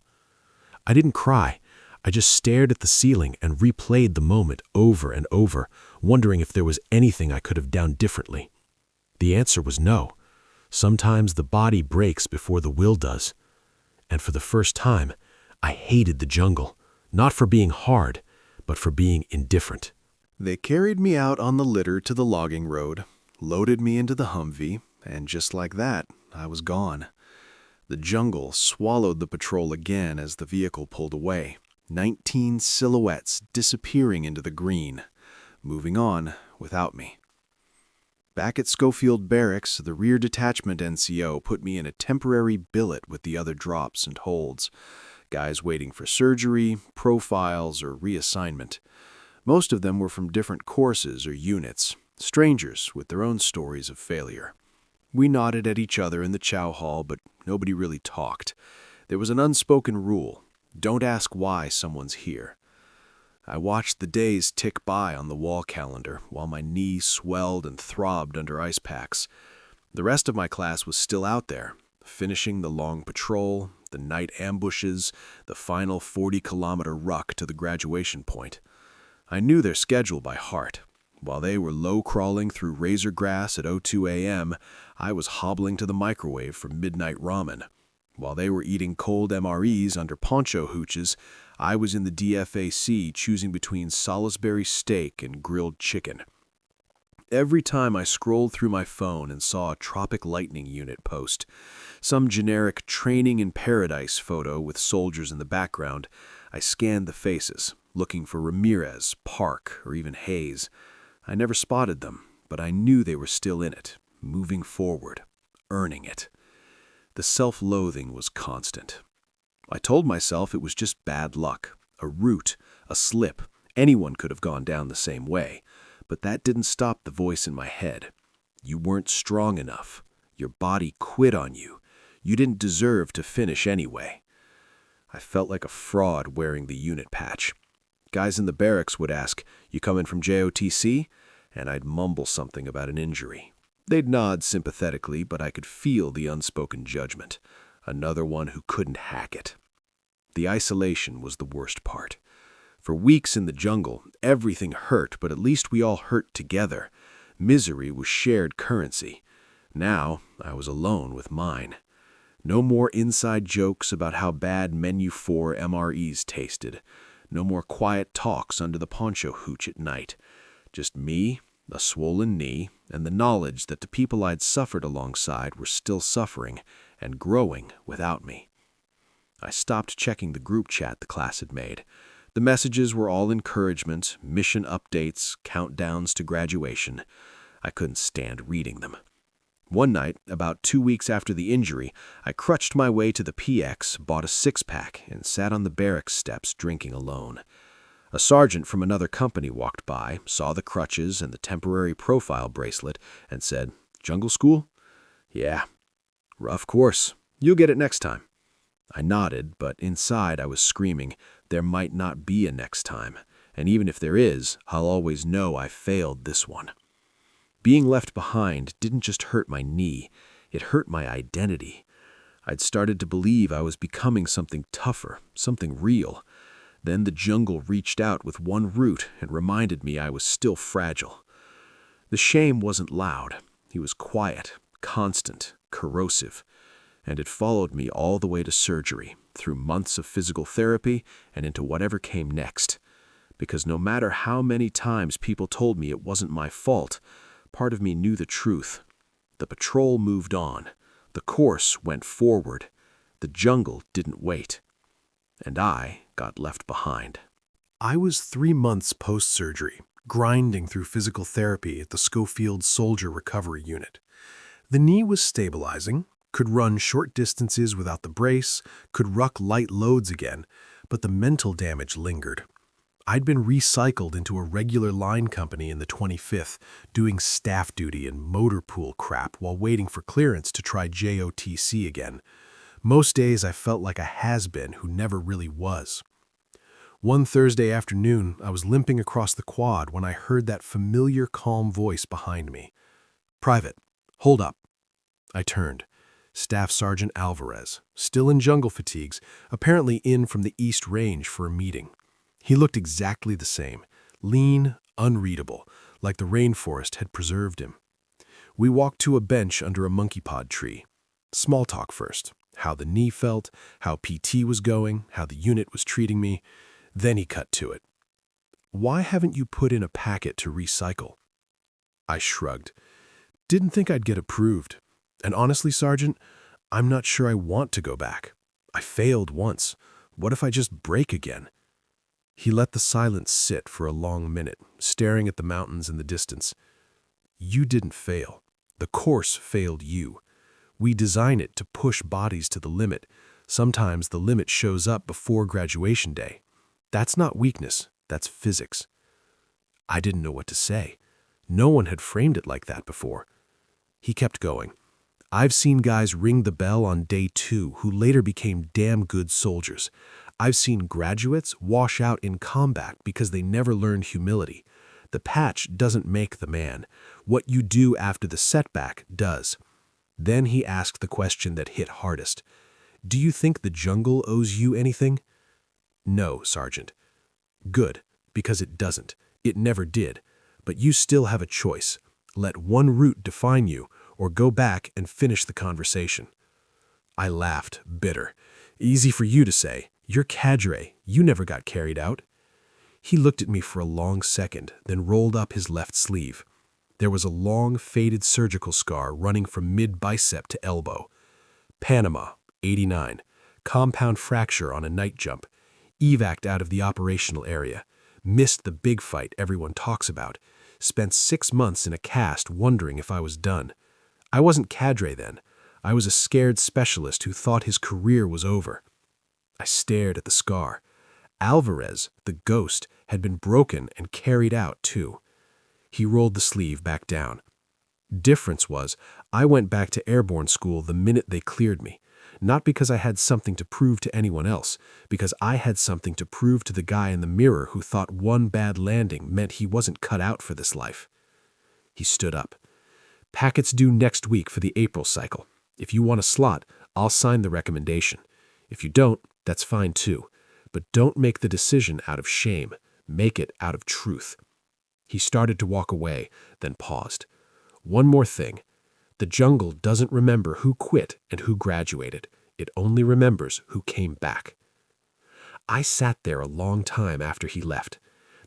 I didn't cry. I just stared at the ceiling and replayed the moment over and over, wondering if there was anything I could have done differently. The answer was no. Sometimes the body breaks before the will does. And for the first time, I hated the jungle, not for being hard, but for being indifferent. They carried me out on the litter to the logging road, loaded me into the Humvee, and just like that, I was gone. The jungle swallowed the patrol again as the vehicle pulled away. 19 silhouettes disappearing into the green, moving on without me. Back at Schofield Barracks, the rear detachment NCO put me in a temporary billet with the other drops and holds, guys waiting for surgery, profiles, or reassignment. Most of them were from different courses or units, strangers with their own stories of failure. We nodded at each other in the chow hall, but nobody really talked. There was an unspoken rule: don't ask why someone's here. I watched the days tick by on the wall calendar while my knee swelled and throbbed under ice packs. The rest of my class was still out there, finishing the long patrol, the night ambushes, the final 40-kilometer ruck to the graduation point. I knew their schedule by heart. While they were low-crawling through razor grass at 02 a.m., I was hobbling to the microwave for midnight ramen. While they were eating cold MREs under poncho hooches, I was in the DFAC choosing between Salisbury steak and grilled chicken. Every time I scrolled through my phone and saw a Tropic Lightning Unit post, some generic training in paradise photo with soldiers in the background, I scanned the faces, looking for Ramirez, Park, or even Hayes. I never spotted them, but I knew they were still in it, moving forward, earning it. The self-loathing was constant. I told myself it was just bad luck, a route, a slip. Anyone could have gone down the same way, but that didn't stop the voice in my head. You weren't strong enough. Your body quit on you. You didn't deserve to finish anyway. I felt like a fraud wearing the unit patch. Guys in the barracks would ask, "You coming from JOTC?" And I'd mumble something about an injury. They'd nod sympathetically, but I could feel the unspoken judgment. Another one who couldn't hack it. The isolation was the worst part. For weeks in the jungle, everything hurt, but at least we all hurt together. Misery was shared currency. Now I was alone with mine. No more inside jokes about how bad Menu 4 MREs tasted. No more quiet talks under the poncho hooch at night. Just me, a swollen knee, and the knowledge that the people I'd suffered alongside were still suffering and growing without me. I stopped checking the group chat the class had made. The messages were all encouragement, mission updates, countdowns to graduation. I couldn't stand reading them. One night, about 2 weeks after the injury, I crutched my way to the PX, bought a six-pack, and sat on the barracks steps drinking alone. A sergeant from another company walked by, saw the crutches and the temporary profile bracelet, and said, "Jungle school?" "Yeah." "Rough course. You'll get it next time." I nodded, but inside I was screaming, there might not be a next time, and even if there is, I'll always know I failed this one. Being left behind didn't just hurt my knee, it hurt my identity. I'd started to believe I was becoming something tougher, something real. Then the jungle reached out with one root and reminded me I was still fragile. The shame wasn't loud. It was quiet, constant, corrosive. And it followed me all the way to surgery, through months of physical therapy and into whatever came next. Because no matter how many times people told me it wasn't my fault, part of me knew the truth. The patrol moved on. The course went forward. The jungle didn't wait. And I got left behind. I was 3 months post-surgery, grinding through physical therapy at the Schofield Soldier Recovery Unit. The knee was stabilizing, could run short distances without the brace, could ruck light loads again, but the mental damage lingered. I'd been recycled into a regular line company in the 25th, doing staff duty and motor pool crap while waiting for clearance to try JOTC again. Most days I felt like a has-been who never really was. One Thursday afternoon, I was limping across the quad when I heard that familiar calm voice behind me. "Private, hold up." I turned. Staff Sergeant Alvarez, still in jungle fatigues, apparently in from the East Range for a meeting. He looked exactly the same, lean, unreadable, like the rainforest had preserved him. We walked to a bench under a monkey pod tree. Small talk first. How the knee felt, how PT was going, how the unit was treating me. Then he cut to it. "Why haven't you put in a packet to recycle?" I shrugged. "Didn't think I'd get approved. And honestly, Sergeant, I'm not sure I want to go back. I failed once. What if I just break again?" He let the silence sit for a long minute, staring at the mountains in the distance. "You didn't fail. The course failed you. We design it to push bodies to the limit. Sometimes the limit shows up before graduation day. That's not weakness, that's physics." I didn't know what to say. No one had framed it like that before. He kept going. "I've seen guys ring the bell on day 2 who later became damn good soldiers. I've seen graduates wash out in combat because they never learned humility. The patch doesn't make the man. What you do after the setback does." Then he asked the question that hit hardest. "Do you think the jungle owes you anything?" "No, Sergeant." "Good, because it doesn't. It never did. But you still have a choice. Let one route define you, or go back and finish the conversation." I laughed, bitter. "Easy for you to say. You're cadre. You never got carried out." He looked at me for a long second, then rolled up his left sleeve. There was a long, faded surgical scar running from mid-bicep to elbow. "Panama, 89. Compound fracture on a night jump. Evac'd out of the operational area. Missed the big fight everyone talks about. Spent 6 months in a cast wondering if I was done. I wasn't cadre then. I was a scared specialist who thought his career was over." I stared at the scar. Alvarez, the ghost, had been broken and carried out too. He rolled the sleeve back down. "Difference was, I went back to airborne school the minute they cleared me. Not because I had something to prove to anyone else, because I had something to prove to the guy in the mirror who thought one bad landing meant he wasn't cut out for this life." He stood up. "Packets due next week for the April cycle. If you want a slot, I'll sign the recommendation. If you don't, that's fine too. But don't make the decision out of shame. Make it out of truth." He started to walk away, then paused. "One more thing. The jungle doesn't remember who quit and who graduated. It only remembers who came back." I sat there a long time after he left.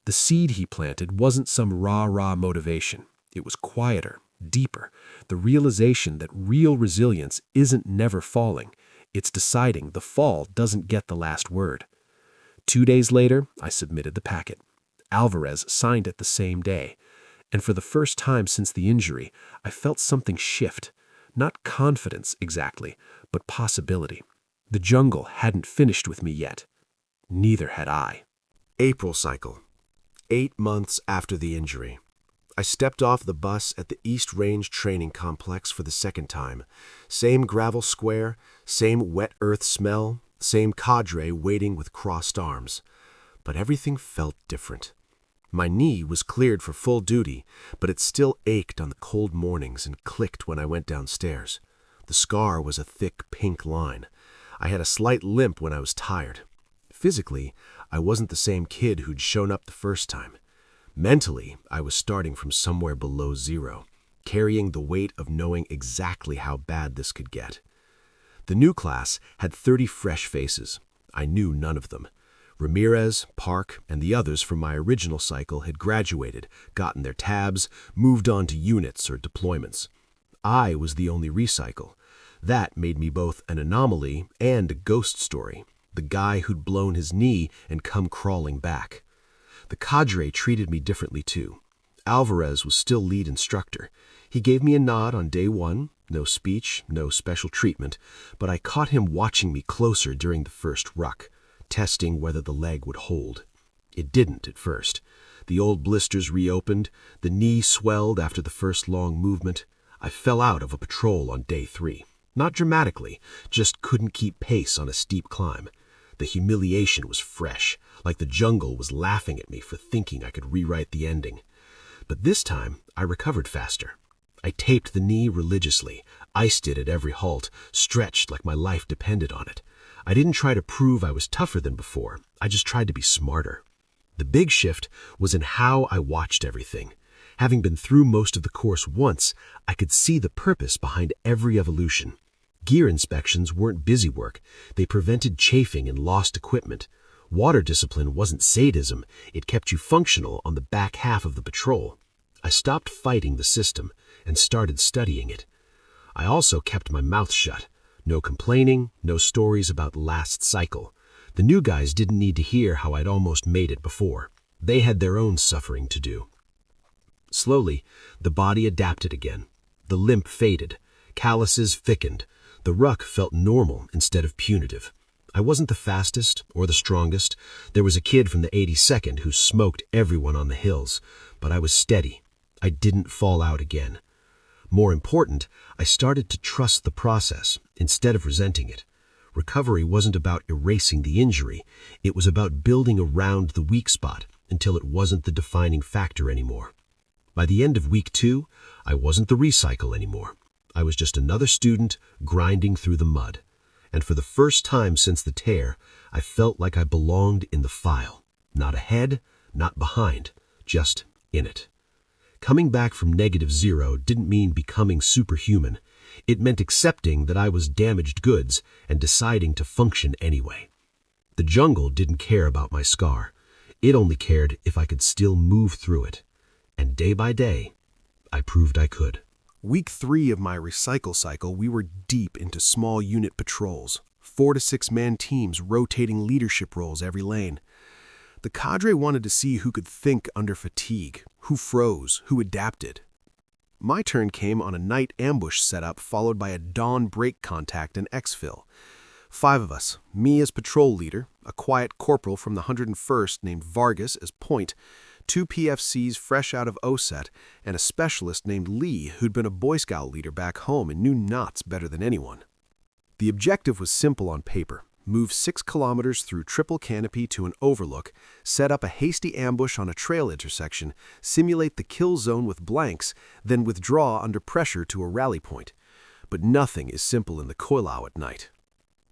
The seed he planted wasn't some rah-rah motivation. It was quieter, deeper, the realization that real resilience isn't never falling. It's deciding the fall doesn't get the last word. 2 days later, I submitted the packet. Alvarez signed it the same day. And for the first time since the injury, I felt something shift. Not confidence exactly, but possibility. The jungle hadn't finished with me yet. Neither had I. April cycle. 8 months after the injury. I stepped off the bus at the East Range Training Complex for the second time. Same gravel square, same wet earth smell, same cadre waiting with crossed arms. But everything felt different. My knee was cleared for full duty, but it still ached on the cold mornings and clicked when I went downstairs. The scar was a thick pink line. I had a slight limp when I was tired. Physically, I wasn't the same kid who'd shown up the first time. Mentally, I was starting from somewhere below zero, carrying the weight of knowing exactly how bad this could get. The new class had 30 fresh faces. I knew none of them. Ramirez, Park, and the others from my original cycle had graduated, gotten their tabs, moved on to units or deployments. I was the only recycle. That made me both an anomaly and a ghost story, the guy who'd blown his knee and come crawling back. The cadre treated me differently too. Alvarez was still lead instructor. He gave me a nod on day 1, no speech, no special treatment, but I caught him watching me closer during the first ruck, testing whether the leg would hold. It didn't at first. The old blisters reopened, the knee swelled after the first long movement. I fell out of a patrol on day 3. Not dramatically, just couldn't keep pace on a steep climb. The humiliation was fresh, like the jungle was laughing at me for thinking I could rewrite the ending. But this time, I recovered faster. I taped the knee religiously, iced it at every halt, stretched like my life depended on it. I didn't try to prove I was tougher than before. I just tried to be smarter. The big shift was in how I watched everything. Having been through most of the course once, I could see the purpose behind every evolution. Gear inspections weren't busy work. They prevented chafing and lost equipment. Water discipline wasn't sadism. It kept you functional on the back half of the patrol. I stopped fighting the system and started studying it. I also kept my mouth shut. No complaining, no stories about last cycle. The new guys didn't need to hear how I'd almost made it before. They had their own suffering to do. Slowly, the body adapted again. The limp faded. Calluses thickened. The ruck felt normal instead of punitive. I wasn't the fastest or the strongest. There was a kid from the 82nd who smoked everyone on the hills, but I was steady. I didn't fall out again. More important, I started to trust the process instead of resenting it. Recovery wasn't about erasing the injury. It was about building around the weak spot until it wasn't the defining factor anymore. By the end of week 2, I wasn't the recycle anymore. I was just another student grinding through the mud. And for the first time since the tear, I felt like I belonged in the file. Not ahead, not behind, just in it. Coming back from -0 didn't mean becoming superhuman. It meant accepting that I was damaged goods and deciding to function anyway. The jungle didn't care about my scar. It only cared if I could still move through it. And day by day, I proved I could. Week 3 of my recycle cycle, we were deep into small unit patrols, 4 to 6 man teams rotating leadership roles every lane. The cadre wanted to see who could think under fatigue, who froze, who adapted. My turn came on a night ambush setup followed by a dawn break contact and exfil. 5 of us, me as patrol leader, a quiet corporal from the 101st named Vargas as point, 2 PFCs fresh out of OSET, and a specialist named Lee who'd been a Boy Scout leader back home and knew knots better than anyone. The objective was simple on paper. Move 6 kilometers through triple canopy to an overlook, set up a hasty ambush on a trail intersection, simulate the kill zone with blanks, then withdraw under pressure to a rally point. But nothing is simple in the Koilau at night.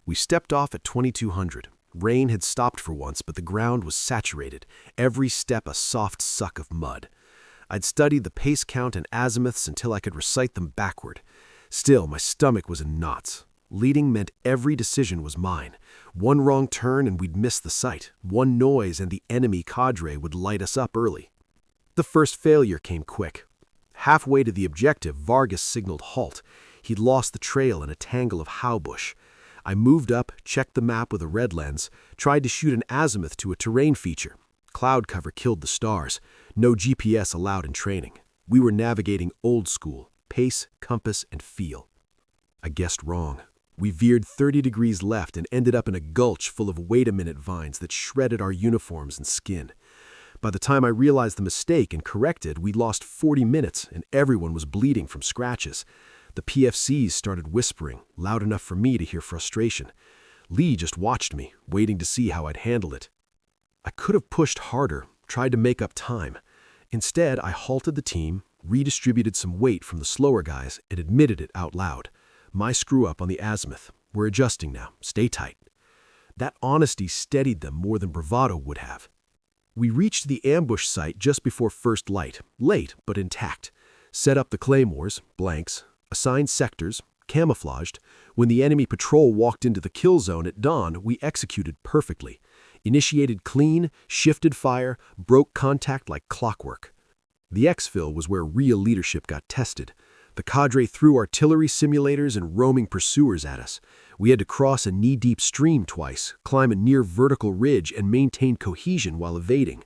We stepped off at 2200. Rain had stopped for once, but the ground was saturated, every step a soft suck of mud. I'd studied the pace count and azimuths until I could recite them backward. Still, my stomach was in knots. Leading meant every decision was mine. One wrong turn and we'd miss the sight. One noise and the enemy cadre would light us up early. The first failure came quick. Halfway to the objective, Vargas signaled halt. He'd lost the trail in a tangle of howbush. I moved up, checked the map with a red lens, tried to shoot an azimuth to a terrain feature. Cloud cover killed the stars. No GPS allowed in training. We were navigating old school, pace, compass, and feel. I guessed wrong. We veered 30 degrees left and ended up in a gulch full of wait-a-minute vines that shredded our uniforms and skin. By the time I realized the mistake and corrected, we'd lost 40 minutes and everyone was bleeding from scratches. The PFCs started whispering, loud enough for me to hear frustration. Lee just watched me, waiting to see how I'd handle it. I could have pushed harder, tried to make up time. Instead, I halted the team, redistributed some weight from the slower guys, and admitted it out loud. My screw-up on the azimuth. We're adjusting now. Stay tight. That honesty steadied them more than bravado would have. We reached the ambush site just before first light, late but intact. Set up the claymores, blanks, assigned sectors, camouflaged. When the enemy patrol walked into the kill zone at dawn, we executed perfectly. Initiated clean, shifted fire, broke contact like clockwork. The exfil was where real leadership got tested. The cadre threw artillery simulators and roaming pursuers at us. We had to cross a knee-deep stream twice, climb a near-vertical ridge, and maintain cohesion while evading.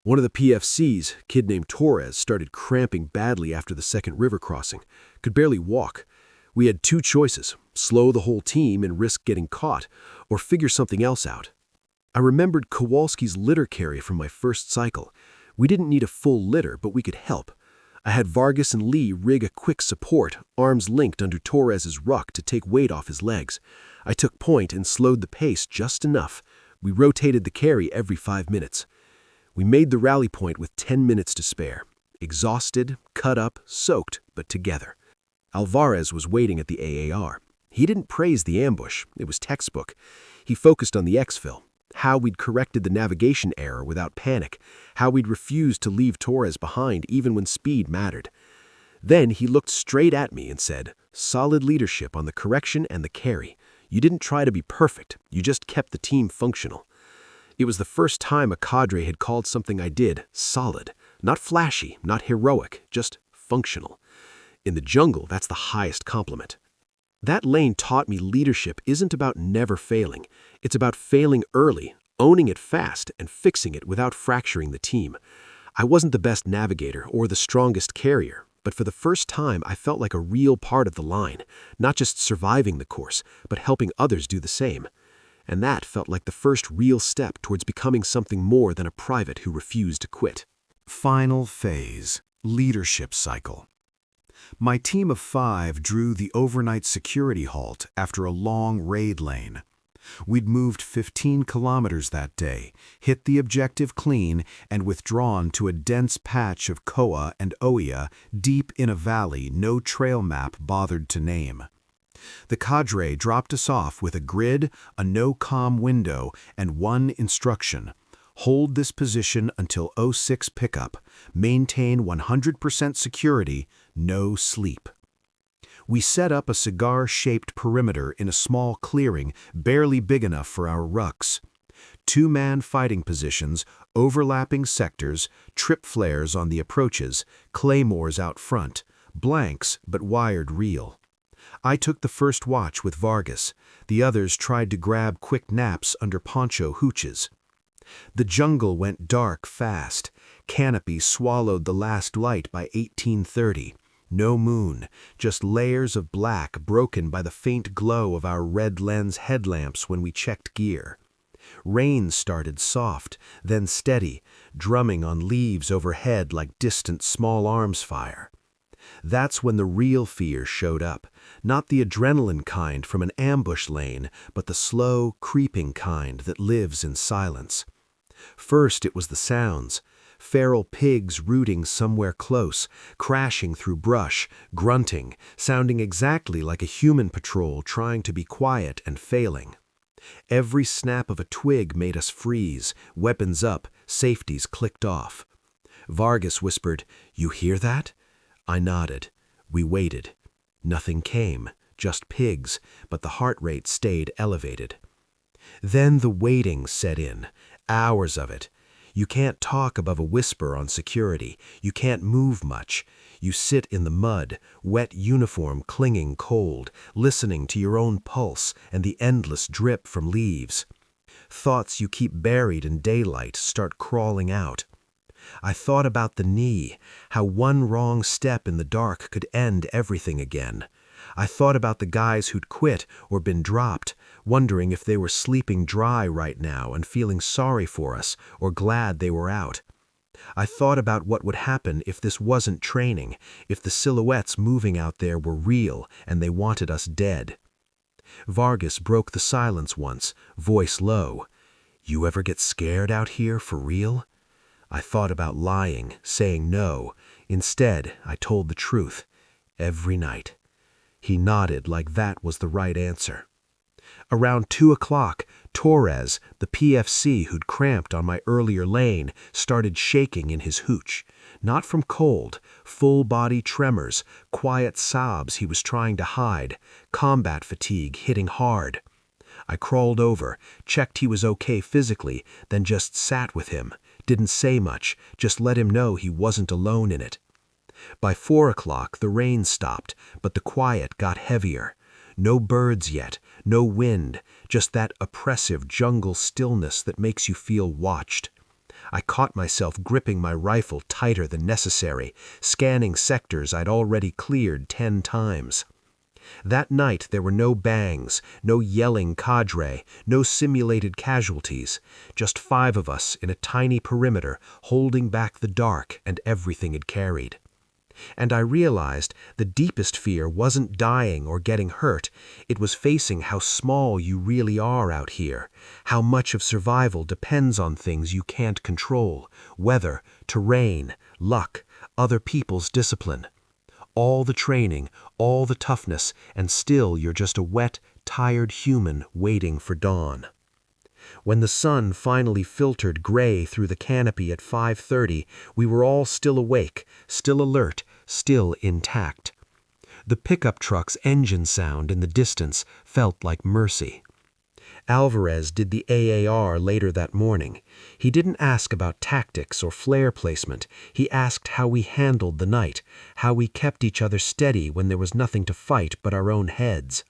One of the PFCs, kid named Torres, started cramping badly after the second river crossing. Could barely walk. We had two choices: slow the whole team and risk getting caught, or figure something else out. I remembered Kowalski's litter carry from my first cycle. We didn't need a full litter, but we could help. I had Vargas and Lee rig a quick support, arms linked under Torres's ruck to take weight off his legs. I took point and slowed the pace just enough. We rotated the carry every 5 minutes. We made the rally point with 10 minutes to spare. Exhausted, cut up, soaked, but together. Alvarez was waiting at the AAR. He didn't praise the ambush. It was textbook. He focused on the exfil. How we'd corrected the navigation error without panic, how we'd refused to leave Torres behind even when speed mattered. Then he looked straight at me and said, "Solid leadership on the correction and the carry. You didn't try to be perfect, you just kept the team functional." It was the first time a cadre had called something I did solid, not flashy, not heroic, just functional. In the jungle, that's the highest compliment. That lane taught me leadership isn't about never failing. It's about failing early, owning it fast, and fixing it without fracturing the team. I wasn't the best navigator or the strongest carrier, but for the first time I felt like a real part of the line, not just surviving the course, but helping others do the same. And that felt like the first real step towards becoming something more than a private who refused to quit. Final phase, leadership cycle. My team of 5 drew the overnight security halt after a long raid lane. We'd moved 15 kilometers that day, hit the objective clean, and withdrawn to a dense patch of koa and oia deep in a valley no trail map bothered to name. The cadre dropped us off with a grid, a no-comm window, and one instruction: hold this position until 06 pickup, maintain 100% security, no sleep. We set up a cigar-shaped perimeter in a small clearing barely big enough for our rucks. 2-man fighting positions, overlapping sectors, trip flares on the approaches, claymores out front, blanks but wired real. I took the first watch with Vargas. The others tried to grab quick naps under poncho hooches. The jungle went dark fast. Canopy swallowed the last light by 1830. No moon, just layers of black broken by the faint glow of our red lens headlamps when we checked gear. Rain started soft, then steady, drumming on leaves overhead like distant small arms fire. That's when the real fear showed up, not the adrenaline kind from an ambush lane, but the slow, creeping kind that lives in silence. First it was the sounds. Feral pigs rooting somewhere close, crashing through brush, grunting, sounding exactly like a human patrol trying to be quiet and failing. Every snap of a twig made us freeze, weapons up, safeties clicked off. Vargas whispered, "You hear that?" I nodded. We waited. Nothing came, just pigs, but the heart rate stayed elevated. Then the waiting set in, hours of it. You can't talk above a whisper on security. You can't move much. You sit in the mud, wet uniform clinging cold, listening to your own pulse and the endless drip from leaves. Thoughts you keep buried in daylight start crawling out. I thought about the knee, how one wrong step in the dark could end everything again. I thought about the guys who'd quit or been dropped, wondering if they were sleeping dry right now and feeling sorry for us or glad they were out. I thought about what would happen if this wasn't training, if the silhouettes moving out there were real and they wanted us dead. Vargas broke the silence once, voice low. "You ever get scared out here for real?" I thought about lying, saying no. Instead, I told the truth. Every night. He nodded like that was the right answer. Around 2 o'clock, Torres, the PFC who'd cramped on my earlier lane, started shaking in his hooch. Not from cold, full-body tremors, quiet sobs he was trying to hide, combat fatigue hitting hard. I crawled over, checked he was okay physically, then just sat with him. Didn't say much, just let him know he wasn't alone in it. By 4 o'clock, the rain stopped, but the quiet got heavier. No birds yet, no wind, just that oppressive jungle stillness that makes you feel watched. I caught myself gripping my rifle tighter than necessary, scanning sectors I'd already cleared 10 times. That night there were no bangs, no yelling cadre, no simulated casualties, just 5 of us in a tiny perimeter holding back the dark and everything it carried. And I realized the deepest fear wasn't dying or getting hurt, it was facing how small you really are out here, how much of survival depends on things you can't control, weather, terrain, luck, other people's discipline. All the training, all the toughness, and still you're just a wet, tired human waiting for dawn. When the sun finally filtered gray through the canopy at 5:30, we were all still awake, still alert, still intact. The pickup truck's engine sound in the distance felt like mercy. Alvarez did the AAR later that morning. He didn't ask about tactics or flare placement. He asked how we handled the night, how we kept each other steady when there was nothing to fight but our own heads.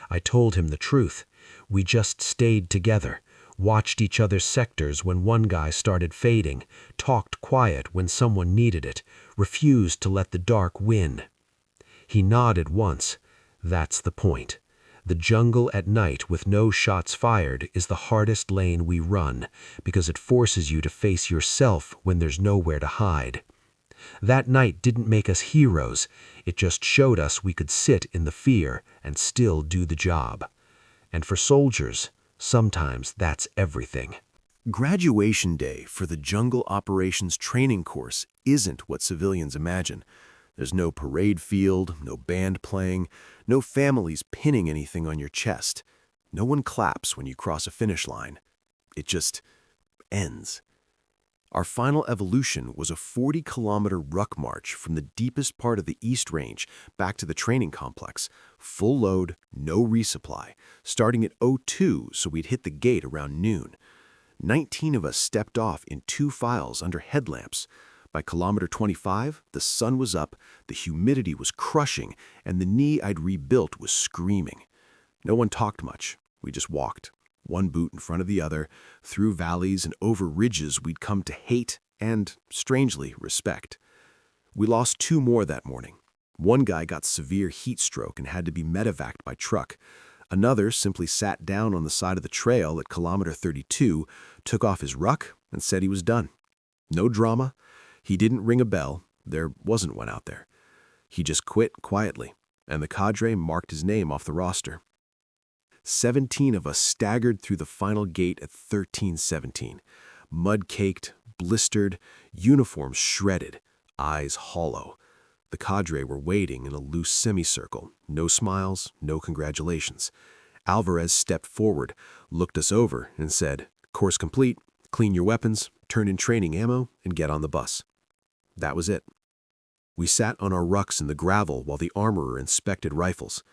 I told him the truth. We just stayed together, watched each other's sectors when one guy started fading, talked quiet when someone needed it, refused to let the dark win. He nodded once. That's the point. The jungle at night with no shots fired is the hardest lane we run because it forces you to face yourself when there's nowhere to hide. That night didn't make us heroes. It just showed us we could sit in the fear and still do the job. And for soldiers, sometimes that's everything. Graduation day for the Jungle Operations Training Course isn't what civilians imagine. There's no parade field, no band playing, no families pinning anything on your chest. No one claps when you cross a finish line. It just ends. Our final evolution was a 40-kilometer ruck march from the deepest part of the East Range back to the training complex. Full load, no resupply, starting at 02 so we'd hit the gate around noon. 19 of us stepped off in 2 files under headlamps. By kilometer 25, the sun was up, the humidity was crushing, and the knee I'd rebuilt was screaming. No one talked much. We just walked, one boot in front of the other, through valleys and over ridges we'd come to hate and, strangely, respect. We lost 2 more that morning. One guy got severe heat stroke and had to be medevaced by truck. Another simply sat down on the side of the trail at kilometer 32, took off his ruck, and said he was done. No drama. He didn't ring a bell. There wasn't one out there. He just quit quietly, and the cadre marked his name off the roster. 17 of us staggered through the final gate at 13:17. Mud-caked, blistered, uniforms shredded, eyes hollow. The cadre were waiting in a loose semicircle. No smiles, no congratulations. Alvarez stepped forward, looked us over, and said, "Course complete. Clean your weapons, turn in training ammo, and get on the bus." That was it. We sat on our rucks in the gravel while the armorer inspected rifles.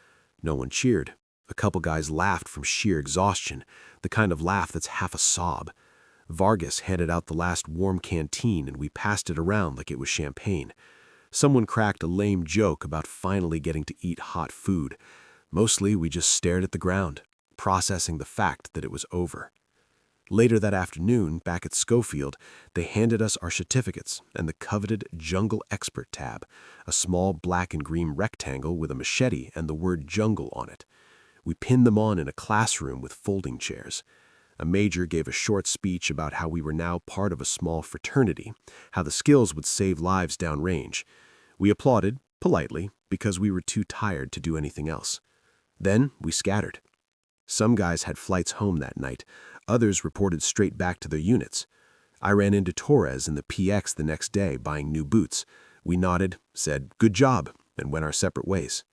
No one cheered. A couple guys laughed from sheer exhaustion, the kind of laugh that's half a sob. Vargas handed out the last warm canteen and we passed it around like it was champagne. Someone cracked a lame joke about finally getting to eat hot food. Mostly we just stared at the ground, processing the fact that it was over. Later that afternoon, back at Schofield, they handed us our certificates and the coveted Jungle Expert tab, a small black and green rectangle with a machete and the word jungle on it. We pinned them on in a classroom with folding chairs. A major gave a short speech about how we were now part of a small fraternity, how the skills would save lives downrange. We applauded, politely, because we were too tired to do anything else. Then we scattered. Some guys had flights home that night. Others reported straight back to their units. I ran into Torres in the PX the next day buying new boots. We nodded, said, "Good job," and went our separate ways.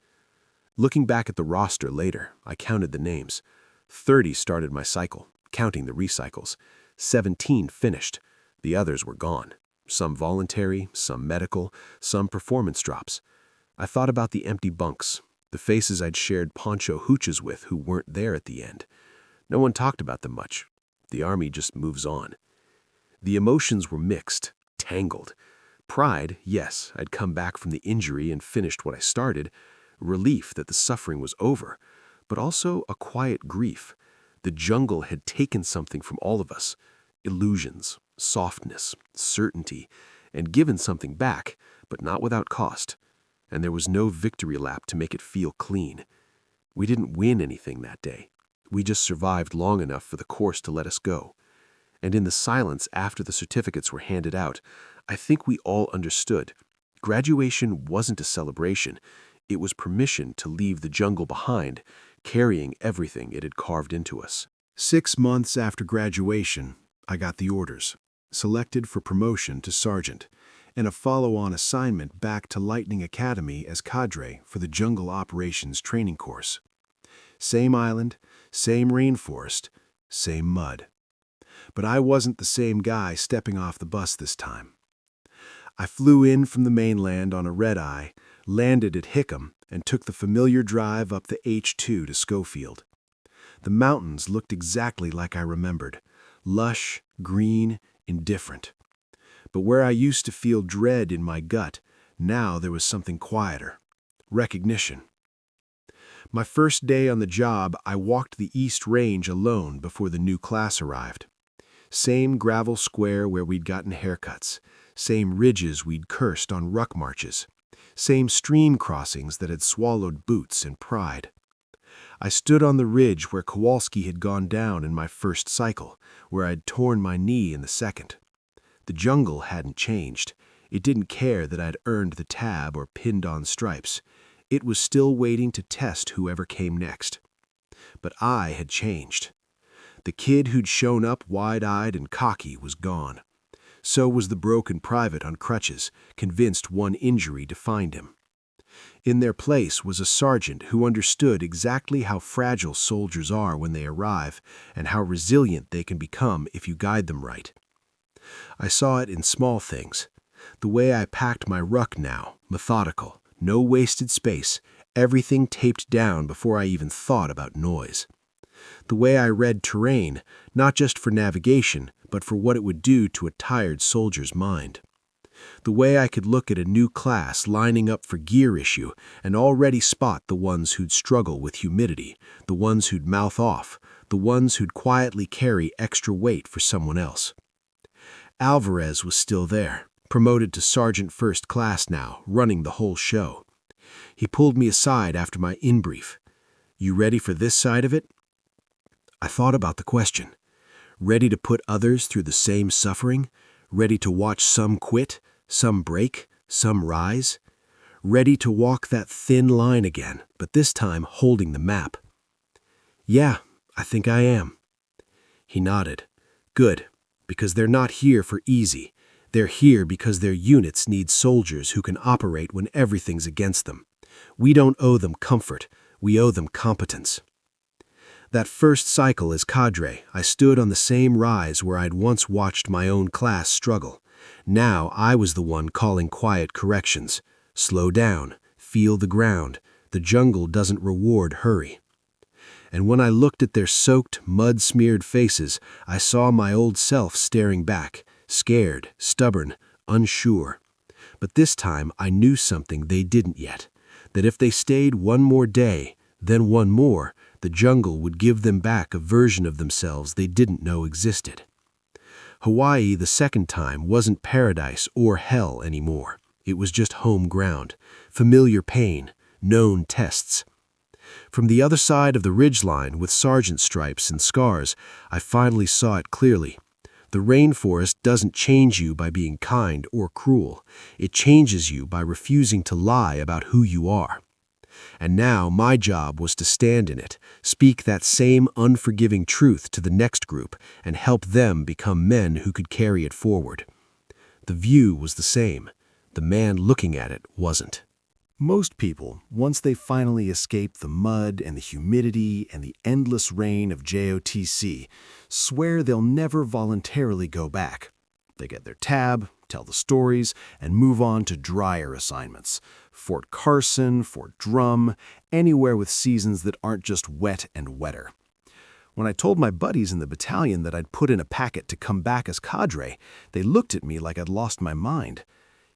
Looking back at the roster later, I counted the names. 30 started my cycle, counting the recycles. 17 finished. The others were gone. Some voluntary, some medical, some performance drops. I thought about the empty bunks, the faces I'd shared poncho hooches with who weren't there at the end. No one talked about them much. The Army just moves on. The emotions were mixed, tangled. Pride, yes, I'd come back from the injury and finished what I started. Relief that the suffering was over, but also a quiet grief. The jungle had taken something from all of us, illusions, softness, certainty, and given something back, but not without cost. And there was no victory lap to make it feel clean. We didn't win anything that day. We just survived long enough for the course to let us go. And in the silence after the certificates were handed out, I think we all understood. Graduation wasn't a celebration. It was permission to leave the jungle behind, carrying everything it had carved into us. 6 months after graduation, I got the orders, selected for promotion to sergeant, and a follow-on assignment back to Lightning Academy as cadre for the Jungle Operations Training Course. Same island, same rainforest, same mud. But I wasn't the same guy stepping off the bus this time. I flew in from the mainland on a red-eye, landed at Hickam, and took the familiar drive up the H2 to Schofield. The mountains looked exactly like I remembered, lush, green, indifferent. But where I used to feel dread in my gut, now there was something quieter, recognition. My first day on the job, I walked the East Range alone before the new class arrived. Same gravel square where we'd gotten haircuts, same ridges we'd cursed on ruck marches, same stream crossings that had swallowed boots and pride. I stood on the ridge where Kowalski had gone down in my first cycle, where I'd torn my knee in the second. The jungle hadn't changed. It didn't care that I'd earned the tab or pinned on stripes. It was still waiting to test whoever came next. But I had changed. The kid who'd shown up wide-eyed and cocky was gone. So was the broken private on crutches, convinced one injury defined him. In their place was a sergeant who understood exactly how fragile soldiers are when they arrive and how resilient they can become if you guide them right. I saw it in small things. The way I packed my ruck now, methodical, no wasted space, everything taped down before I even thought about noise. The way I read terrain, not just for navigation, but for what it would do to a tired soldier's mind. The way I could look at a new class lining up for gear issue and already spot the ones who'd struggle with humidity, the ones who'd mouth off, the ones who'd quietly carry extra weight for someone else. Alvarez was still there, promoted to sergeant first class now, running the whole show. He pulled me aside after my in-brief. "You ready for this side of it?" I thought about the question. Ready to put others through the same suffering? Ready to watch some quit, some break, some rise? Ready to walk that thin line again, but this time holding the map? "Yeah, I think I am." He nodded. "Good, because they're not here for easy. They're here because their units need soldiers who can operate when everything's against them. We don't owe them comfort, we owe them competence." That first cycle as cadre, I stood on the same rise where I'd once watched my own class struggle. Now I was the one calling quiet corrections. Slow down, feel the ground. The jungle doesn't reward hurry. And when I looked at their soaked, mud-smeared faces, I saw my old self staring back, scared, stubborn, unsure. But this time I knew something they didn't yet, that if they stayed one more day, then one more, the jungle would give them back a version of themselves they didn't know existed. Hawaii the second time wasn't paradise or hell anymore. It was just home ground, familiar pain, known tests. From the other side of the ridgeline with sergeant stripes and scars, I finally saw it clearly. The rainforest doesn't change you by being kind or cruel. It changes you by refusing to lie about who you are. And now my job was to stand in it, speak that same unforgiving truth to the next group, and help them become men who could carry it forward. The view was the same. The man looking at it wasn't. Most people, once they finally escape the mud and the humidity and the endless rain of JOTC, swear they'll never voluntarily go back. They get their tab, tell the stories, and move on to drier assignments. Fort Carson, Fort Drum, anywhere with seasons that aren't just wet and wetter. When I told my buddies in the battalion that I'd put in a packet to come back as cadre, they looked at me like I'd lost my mind.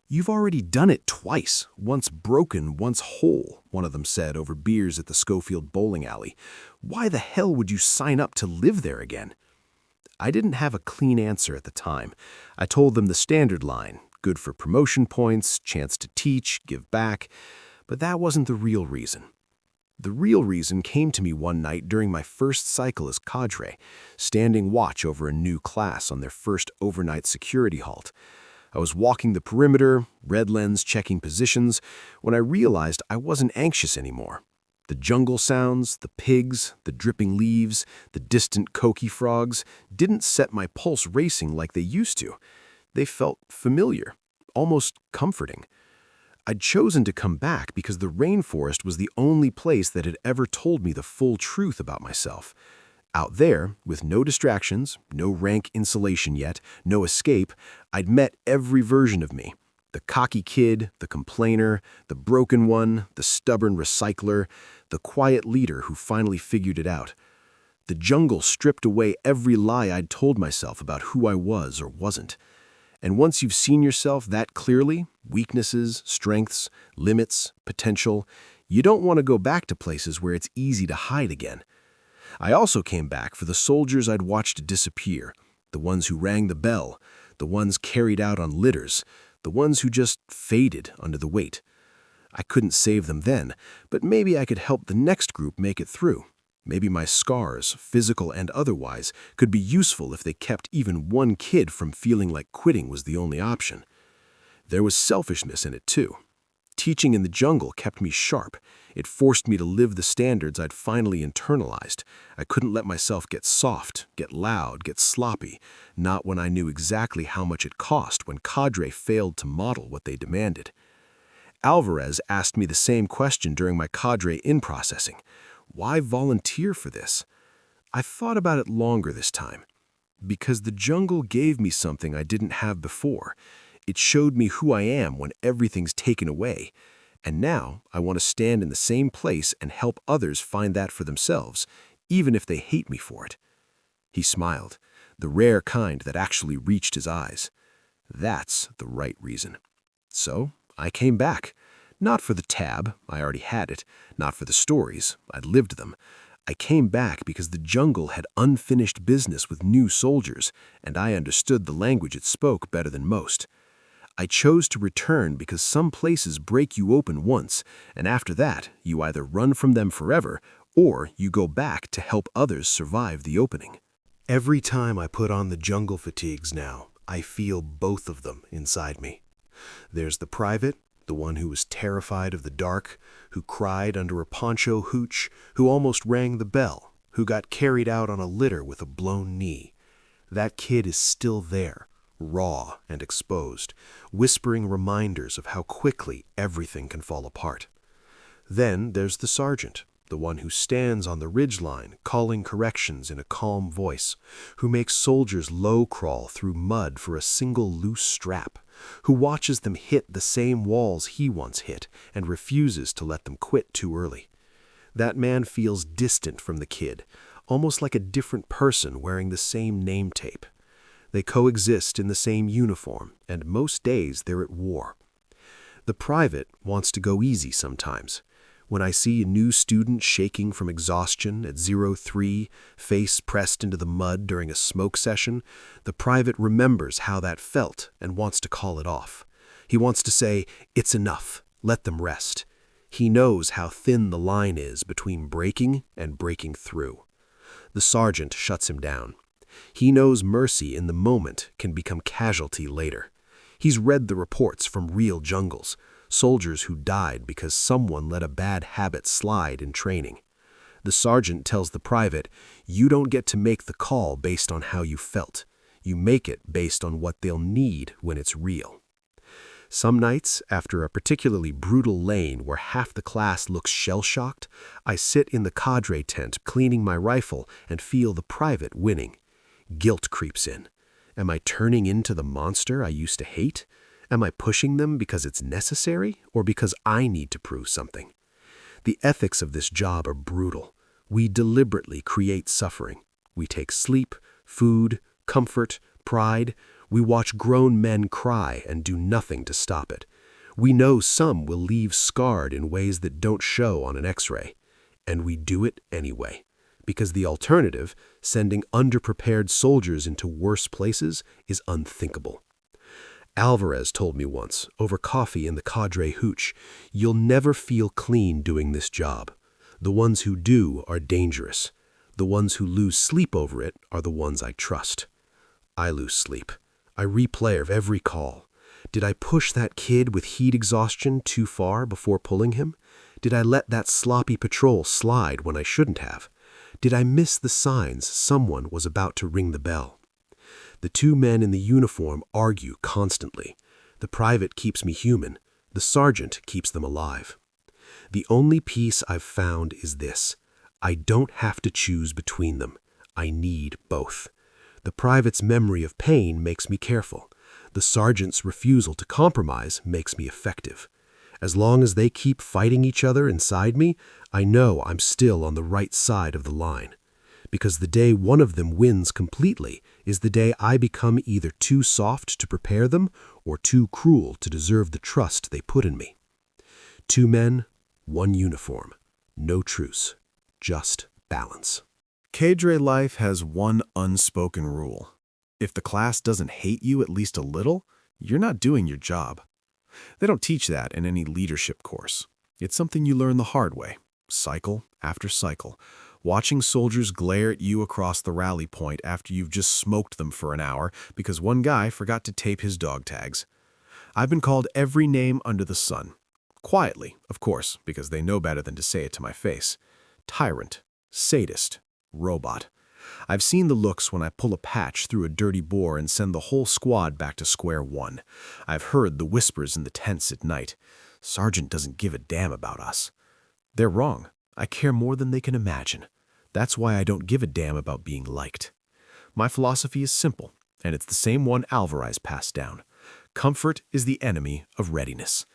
"You've already done it twice, once broken, once whole," one of them said over beers at the Schofield bowling alley. "Why the hell would you sign up to live there again?" I didn't have a clean answer at the time. I told them the standard line, good for promotion points, chance to teach, give back, but that wasn't the real reason. The real reason came to me one night during my first cycle as cadre, standing watch over a new class on their first overnight security halt. I was walking the perimeter, red lens checking positions, when I realized I wasn't anxious anymore. The jungle sounds, the pigs, the dripping leaves, the distant coqui frogs didn't set my pulse racing like they used to. They felt familiar, almost comforting. I'd chosen to come back because the rainforest was the only place that had ever told me the full truth about myself. Out there, with no distractions, no rank insulation yet, no escape, I'd met every version of me. The cocky kid, the complainer, the broken one, the stubborn recycler, the quiet leader who finally figured it out. The jungle stripped away every lie I'd told myself about who I was or wasn't. And once you've seen yourself that clearly, weaknesses, strengths, limits, potential, you don't want to go back to places where it's easy to hide again. I also came back for the soldiers I'd watched disappear, the ones who rang the bell, the ones carried out on litters, the ones who just faded under the weight. I couldn't save them then, but maybe I could help the next group make it through. Maybe my scars, physical and otherwise, could be useful if they kept even one kid from feeling like quitting was the only option. There was selfishness in it too. Teaching in the jungle kept me sharp. It forced me to live the standards I'd finally internalized. I couldn't let myself get soft, get loud, get sloppy, not when I knew exactly how much it cost when cadre failed to model what they demanded. Alvarez asked me the same question during my cadre in-processing. Why volunteer for this? I thought about it longer this time. Because the jungle gave me something I didn't have before. It showed me who I am when everything's taken away. And now I want to stand in the same place and help others find that for themselves, even if they hate me for it. He smiled, the rare kind that actually reached his eyes. That's the right reason. So I came back. Not for the tab, I already had it. Not for the stories, I'd lived them. I came back because the jungle had unfinished business with new soldiers, and I understood the language it spoke better than most. I chose to return because some places break you open once, and after that, you either run from them forever, or you go back to help others survive the opening. Every time I put on the jungle fatigues now, I feel both of them inside me. There's the private, the one who was terrified of the dark, who cried under a poncho hooch, who almost rang the bell, who got carried out on a litter with a blown knee. That kid is still there, raw and exposed, whispering reminders of how quickly everything can fall apart. Then there's the sergeant, the one who stands on the ridgeline calling corrections in a calm voice, who makes soldiers low crawl through mud for a single loose strap, who watches them hit the same walls he once hit and refuses to let them quit too early. That man feels distant from the kid, almost like a different person wearing the same name tape. They coexist in the same uniform, and most days they're at war. The private wants to go easy sometimes. When I see a new student shaking from exhaustion at 03, face pressed into the mud during a smoke session, the private remembers how that felt and wants to call it off. He wants to say, "It's enough, let them rest." He knows how thin the line is between breaking and breaking through. The sergeant shuts him down. He knows mercy in the moment can become casualty later. He's read the reports from real jungles, soldiers who died because someone let a bad habit slide in training. The sergeant tells the private, "You don't get to make the call based on how you felt. You make it based on what they'll need when it's real." Some nights, after a particularly brutal lane where half the class looks shell-shocked, I sit in the cadre tent cleaning my rifle and feel the private winning. Guilt creeps in. Am I turning into the monster I used to hate? Am I pushing them because it's necessary or because I need to prove something? The ethics of this job are brutal. We deliberately create suffering. We take sleep, food, comfort, pride. We watch grown men cry and do nothing to stop it. We know some will leave scarred in ways that don't show on an X-ray. And we do it anyway. Because the alternative, sending underprepared soldiers into worse places, is unthinkable. Alvarez told me once, over coffee in the cadre hooch, "You'll never feel clean doing this job. The ones who do are dangerous. The ones who lose sleep over it are the ones I trust." I lose sleep. I replay every call. Did I push that kid with heat exhaustion too far before pulling him? Did I let that sloppy patrol slide when I shouldn't have? Did I miss the signs someone was about to ring the bell? The two men in the uniform argue constantly. The private keeps me human. The sergeant keeps them alive. The only peace I've found is this. I don't have to choose between them. I need both. The private's memory of pain makes me careful. The sergeant's refusal to compromise makes me effective. As long as they keep fighting each other inside me, I know I'm still on the right side of the line. Because the day one of them wins completely is the day I become either too soft to prepare them or too cruel to deserve the trust they put in me. 2 men, 1 uniform. No truce. Just balance. Cadre life has one unspoken rule. If the class doesn't hate you at least a little, you're not doing your job. They don't teach that in any leadership course. It's something you learn the hard way, cycle after cycle, watching soldiers glare at you across the rally point after you've just smoked them for an hour because one guy forgot to tape his dog tags. I've been called every name under the sun. Quietly, of course, because they know better than to say it to my face. Tyrant, sadist, robot. I've seen the looks when I pull a patch through a dirty bore and send the whole squad back to square one. I've heard the whispers in the tents at night. Sergeant doesn't give a damn about us. They're wrong. I care more than they can imagine. That's why I don't give a damn about being liked. My philosophy is simple, and it's the same one Alvarez passed down. Comfort is the enemy of readiness.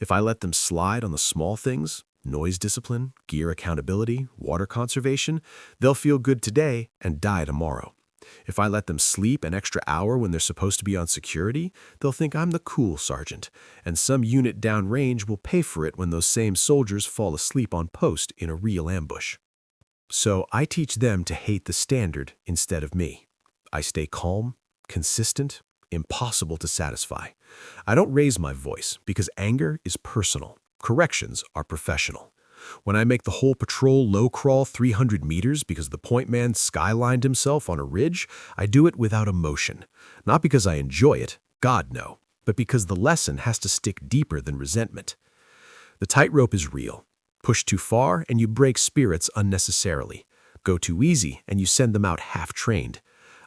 If I let them slide on the small things, noise discipline, gear accountability, water conservation, they'll feel good today and die tomorrow. If I let them sleep an extra hour when they're supposed to be on security, they'll think I'm the cool sergeant, and some unit downrange will pay for it when those same soldiers fall asleep on post in a real ambush. So I teach them to hate the standard instead of me. I stay calm, consistent, impossible to satisfy. I don't raise my voice because anger is personal. Corrections are professional. When I make the whole patrol low crawl 300 meters because the point man skylined himself on a ridge, I do it without emotion. Not because I enjoy it, God no, but because the lesson has to stick deeper than resentment. The tightrope is real. Push too far and you break spirits unnecessarily. Go too easy and you send them out half-trained.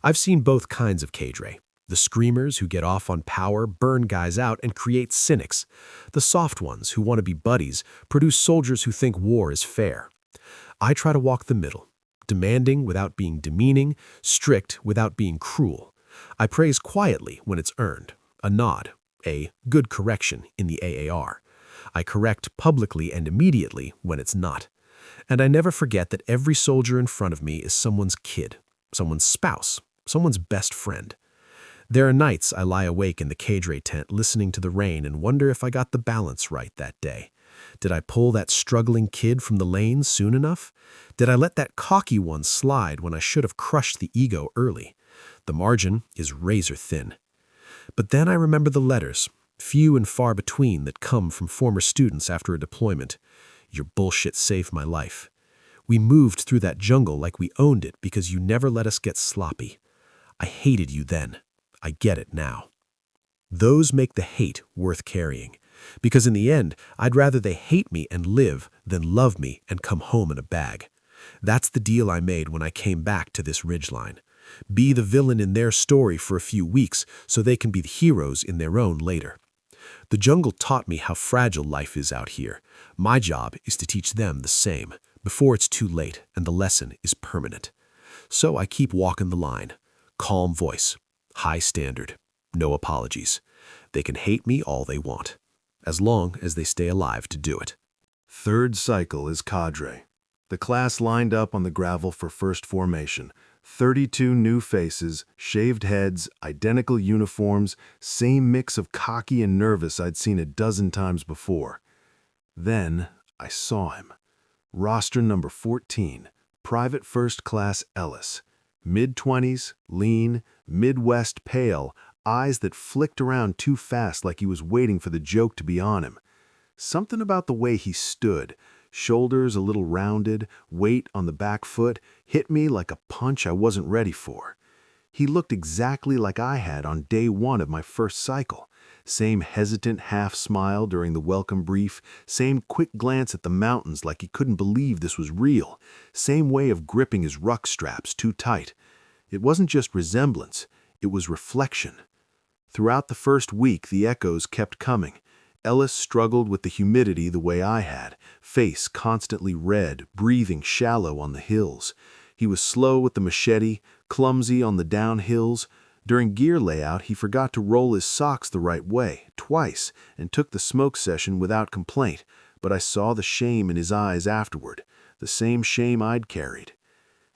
I've seen both kinds of cadre. The screamers who get off on power burn guys out and create cynics. The soft ones who want to be buddies produce soldiers who think war is fair. I try to walk the middle, demanding without being demeaning, strict without being cruel. I praise quietly when it's earned, a nod, a good correction in the AAR. I correct publicly and immediately when it's not. And I never forget that every soldier in front of me is someone's kid, someone's spouse, someone's best friend. There are nights I lie awake in the cadre tent listening to the rain and wonder if I got the balance right that day. Did I pull that struggling kid from the lane soon enough? Did I let that cocky one slide when I should have crushed the ego early? The margin is razor thin. But then I remember the letters, few and far between, that come from former students after a deployment. Your bullshit saved my life. We moved through that jungle like we owned it because you never let us get sloppy. I hated you then. I get it now. Those make the hate worth carrying, because in the end, I'd rather they hate me and live than love me and come home in a bag. That's the deal I made when I came back to this ridgeline. Be the villain in their story for a few weeks so they can be the heroes in their own later. The jungle taught me how fragile life is out here. My job is to teach them the same, before it's too late and the lesson is permanent. So I keep walking the line. Calm voice, high standard, no apologies. They can hate me all they want, as long as they stay alive to do it. Third cycle is cadre. The class lined up on the gravel for first formation. 32 new faces, shaved heads, identical uniforms, same mix of cocky and nervous I'd seen a dozen times before. Then I saw him. Roster number 14, Private First Class Ellis. Mid-20s, lean, Midwest pale, eyes that flicked around too fast like he was waiting for the joke to be on him. Something about the way he stood, shoulders a little rounded, weight on the back foot, hit me like a punch I wasn't ready for. He looked exactly like I had on day one of my first cycle. Same hesitant half smile during the welcome brief, same quick glance at the mountains like he couldn't believe this was real, same way of gripping his ruck straps too tight. It wasn't just resemblance, it was reflection. Throughout the first week, the echoes kept coming. Ellis struggled with the humidity the way I had, face constantly red, breathing shallow on the hills. He was slow with the machete, clumsy on the downhills. During gear layout, he forgot to roll his socks the right way, twice, and took the smoke session without complaint, but I saw the shame in his eyes afterward, the same shame I'd carried.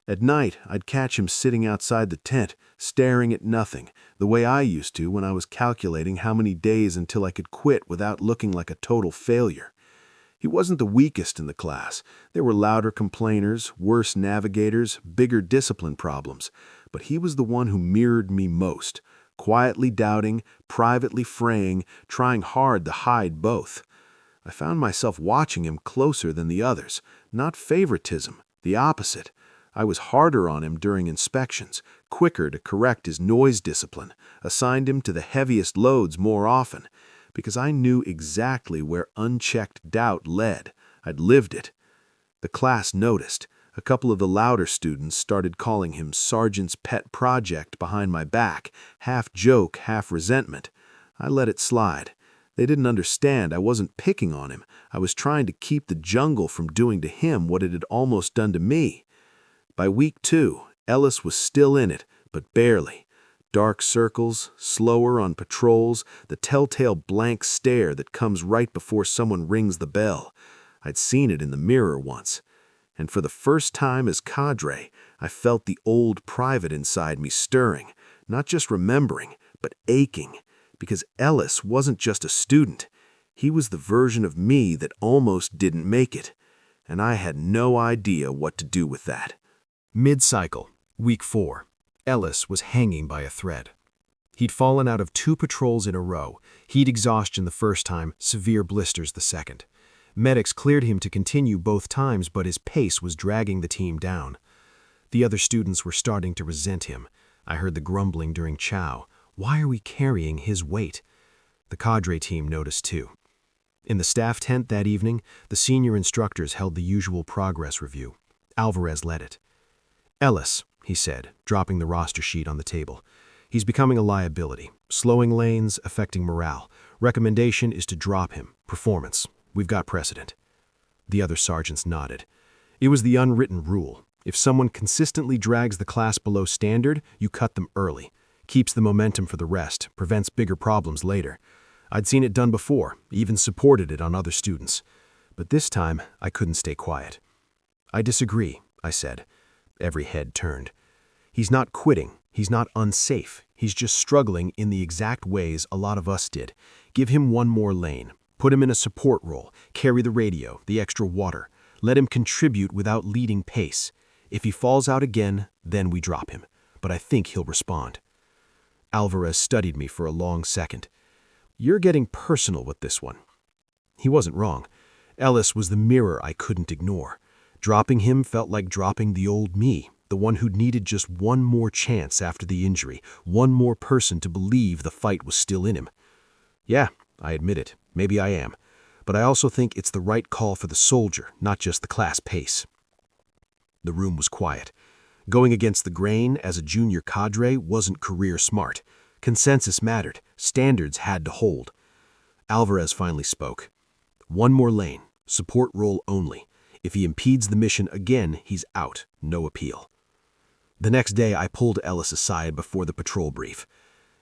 At night, I'd catch him sitting outside the tent, staring at nothing, the way I used to when I was calculating how many days until I could quit without looking like a total failure. He wasn't the weakest in the class. There were louder complainers, worse navigators, bigger discipline problems, but he was the one who mirrored me most, quietly doubting, privately fraying, trying hard to hide both. I found myself watching him closer than the others, not favoritism, the opposite. I was harder on him during inspections, quicker to correct his noise discipline, assigned him to the heaviest loads more often, because I knew exactly where unchecked doubt led. I'd lived it. The class noticed. A couple of the louder students started calling him Sergeant's pet project behind my back, half joke, half resentment. I let it slide. They didn't understand I wasn't picking on him. I was trying to keep the jungle from doing to him what it had almost done to me. By week 2, Ellis was still in it, but barely. Dark circles, slower on patrols, the telltale blank stare that comes right before someone rings the bell. I'd seen it in the mirror once. And for the first time as cadre, I felt the old private inside me stirring, not just remembering, but aching, because Ellis wasn't just a student. He was the version of me that almost didn't make it, and I had no idea what to do with that. Mid-cycle, week 4, Ellis was hanging by a thread. He'd fallen out of 2 patrols in a row, heat exhaustion the first time, severe blisters the second. Medics cleared him to continue both times, but his pace was dragging the team down. The other students were starting to resent him. I heard the grumbling during chow. Why are we carrying his weight? The cadre team noticed too. In the staff tent that evening, the senior instructors held the usual progress review. Alvarez led it. Ellis, he said, dropping the roster sheet on the table. He's becoming a liability. Slowing lanes, affecting morale. Recommendation is to drop him. Performance. We've got precedent. The other sergeants nodded. It was the unwritten rule. If someone consistently drags the class below standard, you cut them early. Keeps the momentum for the rest, prevents bigger problems later. I'd seen it done before, even supported it on other students. But this time, I couldn't stay quiet. I disagree, I said. Every head turned. He's not quitting. He's not unsafe. He's just struggling in the exact ways a lot of us did. Give him one more lane. Put him in a support role. Carry the radio, the extra water. Let him contribute without leading pace. If he falls out again, then we drop him. But I think he'll respond. Alvarez studied me for a long second. You're getting personal with this one. He wasn't wrong. Ellis was the mirror I couldn't ignore. Dropping him felt like dropping the old me, the one who needed just one more chance after the injury, one more person to believe the fight was still in him. Yeah, I admit it. Maybe I am. But I also think it's the right call for the soldier, not just the class pace. The room was quiet. Going against the grain as a junior cadre wasn't career smart. Consensus mattered. Standards had to hold. Alvarez finally spoke. One more lane. Support role only. If he impedes the mission again, he's out. No appeal. The next day, I pulled Ellis aside before the patrol brief.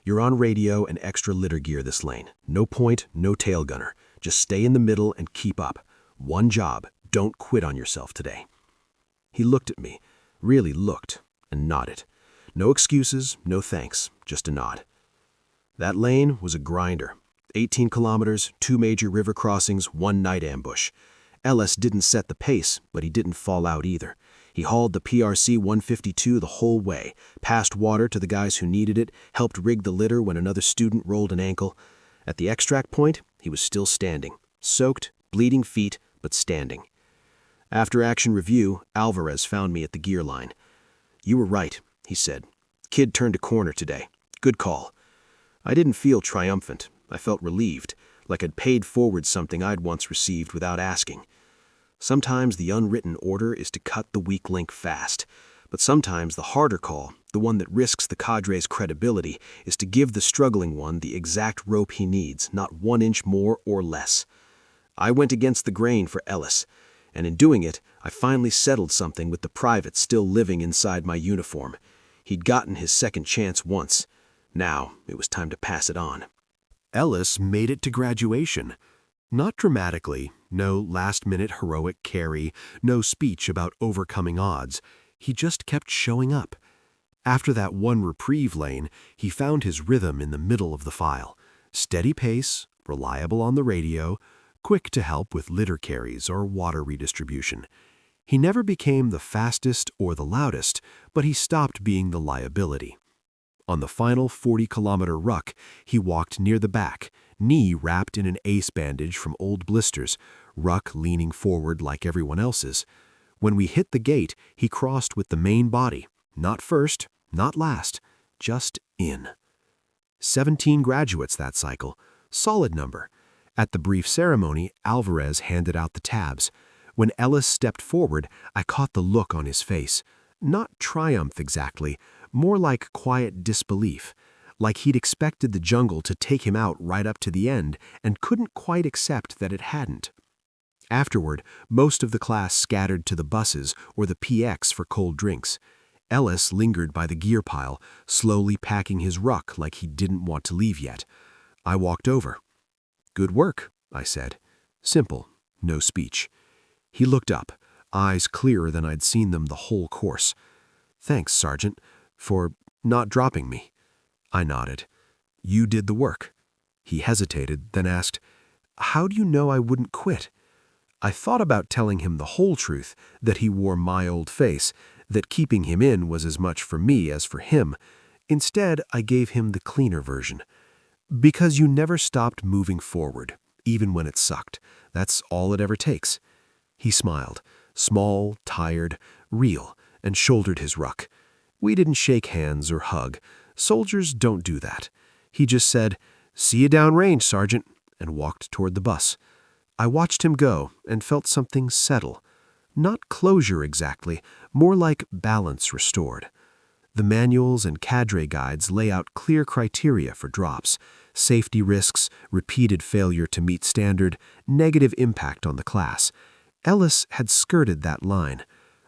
You're on radio and extra litter gear this lane. No point, no tail gunner. Just stay in the middle and keep up. One job. Don't quit on yourself today. He looked at me, really looked, and nodded. No excuses, no thanks, just a nod. That lane was a grinder. 18 kilometers, 2 major river crossings, 1 night ambush. Ellis didn't set the pace, but he didn't fall out either. He hauled the PRC 152 the whole way, passed water to the guys who needed it, helped rig the litter when another student rolled an ankle. At the extract point, he was still standing, soaked, bleeding feet, but standing. After action review, Alvarez found me at the gear line. You were right, he said. Kid turned a corner today. Good call. I didn't feel triumphant. I felt relieved, like I'd paid forward something I'd once received without asking. Sometimes the unwritten order is to cut the weak link fast, but sometimes the harder call, the one that risks the cadre's credibility, is to give the struggling one the exact rope he needs, not 1 inch more or less. I went against the grain for Ellis, and in doing it, I finally settled something with the private still living inside my uniform. He'd gotten his second chance once. Now it was time to pass it on. Ellis made it to graduation. Not dramatically, no last-minute heroic carry, no speech about overcoming odds. He just kept showing up. After that one reprieve lane, he found his rhythm in the middle of the file. Steady pace, reliable on the radio, quick to help with litter carries or water redistribution. He never became the fastest or the loudest, but he stopped being the liability. On the final 40-kilometer ruck, he walked near the back, knee wrapped in an ace bandage from old blisters, ruck leaning forward like everyone else's. When we hit the gate, he crossed with the main body, not first, not last, just in. 17 graduates that cycle, solid number. At the brief ceremony, Alvarez handed out the tabs. When Ellis stepped forward, I caught the look on his face. Not triumph exactly, more like quiet disbelief, like he'd expected the jungle to take him out right up to the end and couldn't quite accept that it hadn't. Afterward, most of the class scattered to the buses or the PX for cold drinks. Ellis lingered by the gear pile, slowly packing his ruck like he didn't want to leave yet. I walked over. "Good work," I said. Simple, no speech. He looked up, eyes clearer than I'd seen them the whole course. "Thanks, Sergeant, for not dropping me." I nodded. "You did the work." He hesitated, then asked, "How do you know I wouldn't quit?" I thought about telling him the whole truth, that he wore my old face, that keeping him in was as much for me as for him. Instead, I gave him the cleaner version. "Because you never stopped moving forward, even when it sucked. That's all it ever takes." He smiled, small, tired, real, and shouldered his ruck. We didn't shake hands or hug. Soldiers don't do that. He just said, "See you downrange, Sergeant," and walked toward the bus. I watched him go and felt something settle. Not closure exactly, more like balance restored. The manuals and cadre guides lay out clear criteria for drops: safety risks, repeated failure to meet standard, negative impact on the class. Ellis had skirted that line.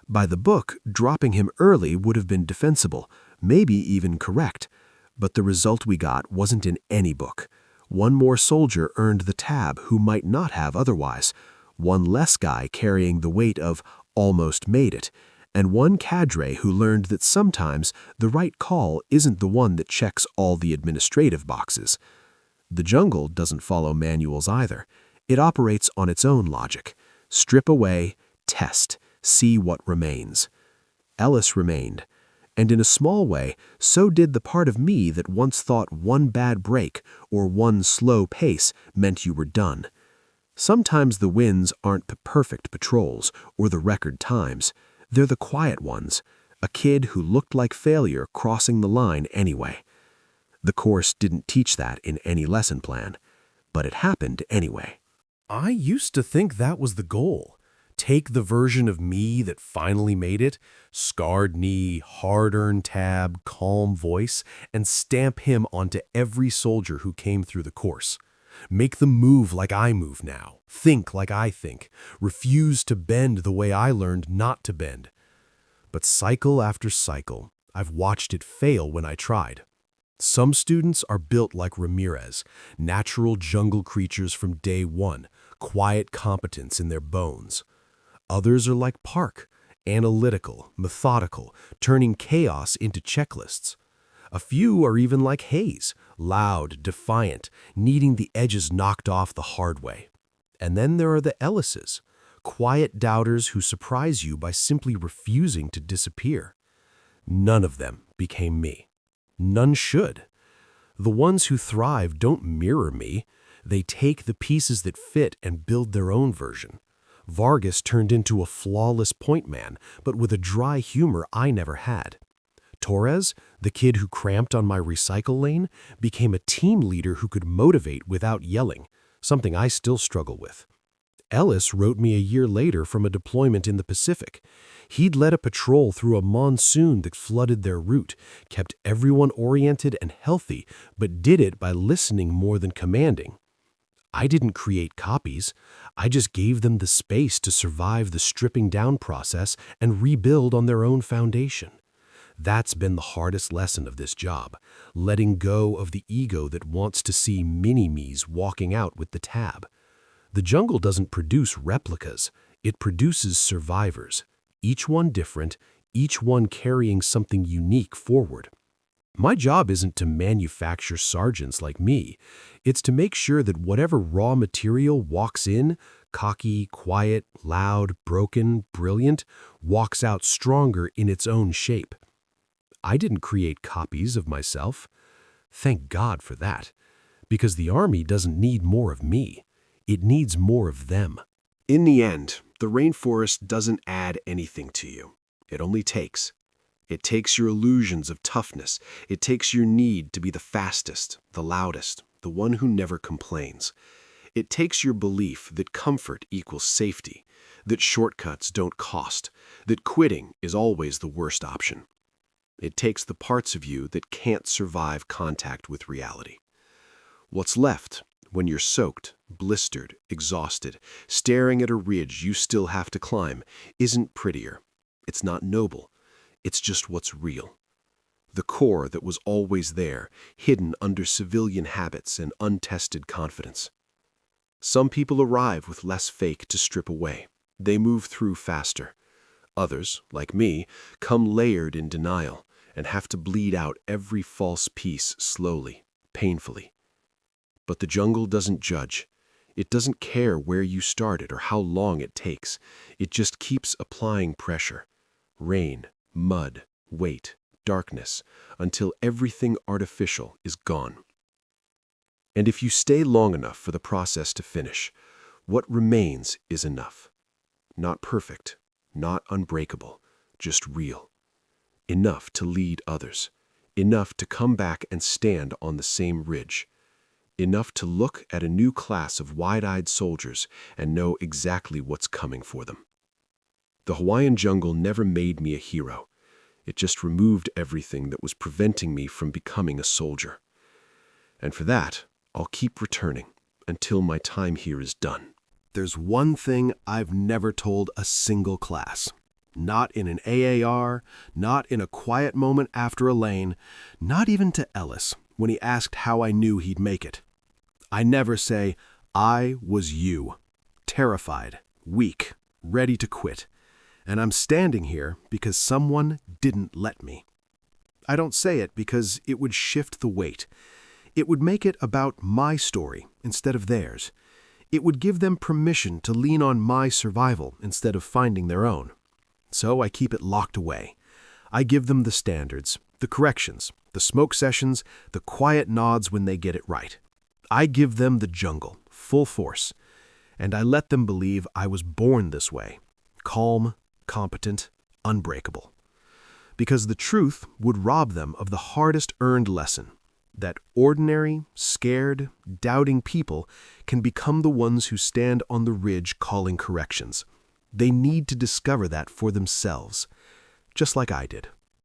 By the book, dropping him early would have been defensible, maybe even correct. But the result we got wasn't in any book. One more soldier earned the tab who might not have otherwise. One less guy carrying the weight of almost made it, and one cadre who learned that sometimes the right call isn't the one that checks all the administrative boxes. The jungle doesn't follow manuals either. It operates on its own logic. Strip away, test, see what remains. Ellis remained, and in a small way, so did the part of me that once thought one bad break or one slow pace meant you were done. Sometimes the wins aren't the perfect patrols or the record times. They're the quiet ones, a kid who looked like failure crossing the line anyway. The course didn't teach that in any lesson plan, but it happened anyway. I used to think that was the goal. Take the version of me that finally made it, scarred knee, hard-earned tab, calm voice, and stamp him onto every soldier who came through the course. Make them move like I move now, think like I think, refuse to bend the way I learned not to bend. But cycle after cycle, I've watched it fail when I tried. Some students are built like Ramirez, natural jungle creatures from day one, quiet competence in their bones. Others are like Park, analytical, methodical, turning chaos into checklists. A few are even like Hayes, loud, defiant, needing the edges knocked off the hard way. And then there are the Ellises, quiet doubters who surprise you by simply refusing to disappear. None of them became me. None should. The ones who thrive don't mirror me. They take the pieces that fit and build their own version. Vargas turned into a flawless point man, but with a dry humor I never had. Torres, the kid who cramped on my recycle lane, became a team leader who could motivate without yelling, something I still struggle with. Ellis wrote me a year later from a deployment in the Pacific. He'd led a patrol through a monsoon that flooded their route, kept everyone oriented and healthy, but did it by listening more than commanding. I didn't create copies. I just gave them the space to survive the stripping down process and rebuild on their own foundation. That's been the hardest lesson of this job, letting go of the ego that wants to see mini-me's walking out with the tab. The jungle doesn't produce replicas. It produces survivors, each one different, each one carrying something unique forward. My job isn't to manufacture sergeants like me. It's to make sure that whatever raw material walks in, cocky, quiet, loud, broken, brilliant, walks out stronger in its own shape. I didn't create copies of myself. Thank God for that, because the Army doesn't need more of me. It needs more of them. In the end, the rainforest doesn't add anything to you. It only takes. It takes your illusions of toughness. It takes your need to be the fastest, the loudest, the one who never complains. It takes your belief that comfort equals safety, that shortcuts don't cost, that quitting is always the worst option. It takes the parts of you that can't survive contact with reality. What's left when you're soaked, blistered, exhausted, staring at a ridge you still have to climb isn't prettier. It's not noble. It's just what's real. The core that was always there, hidden under civilian habits and untested confidence. Some people arrive with less fake to strip away. They move through faster. Others, like me, come layered in denial and have to bleed out every false piece slowly, painfully. But the jungle doesn't judge. It doesn't care where you started or how long it takes. It just keeps applying pressure. Rain, mud, weight, darkness, until everything artificial is gone. And if you stay long enough for the process to finish, what remains is enough. Not perfect, not unbreakable, just real. Enough to lead others. Enough to come back and stand on the same ridge. Enough to look at a new class of wide-eyed soldiers and know exactly what's coming for them. The Hawaiian jungle never made me a hero. It just removed everything that was preventing me from becoming a soldier. And for that, I'll keep returning until my time here is done. There's one thing I've never told a single class. Not in an AAR, not in a quiet moment after a lane, not even to Ellis when he asked how I knew he'd make it. I never say, I was you. Terrified, weak, ready to quit. And I'm standing here because someone didn't let me. I don't say it because it would shift the weight. It would make it about my story instead of theirs. It would give them permission to lean on my survival instead of finding their own. So I keep it locked away. I give them the standards, the corrections, the smoke sessions, the quiet nods when they get it right. I give them the jungle, full force. And I let them believe I was born this way, calm, competent, unbreakable. Because the truth would rob them of the hardest earned lesson, that ordinary, scared, doubting people can become the ones who stand on the ridge calling corrections. They need to discover that for themselves, just like I did.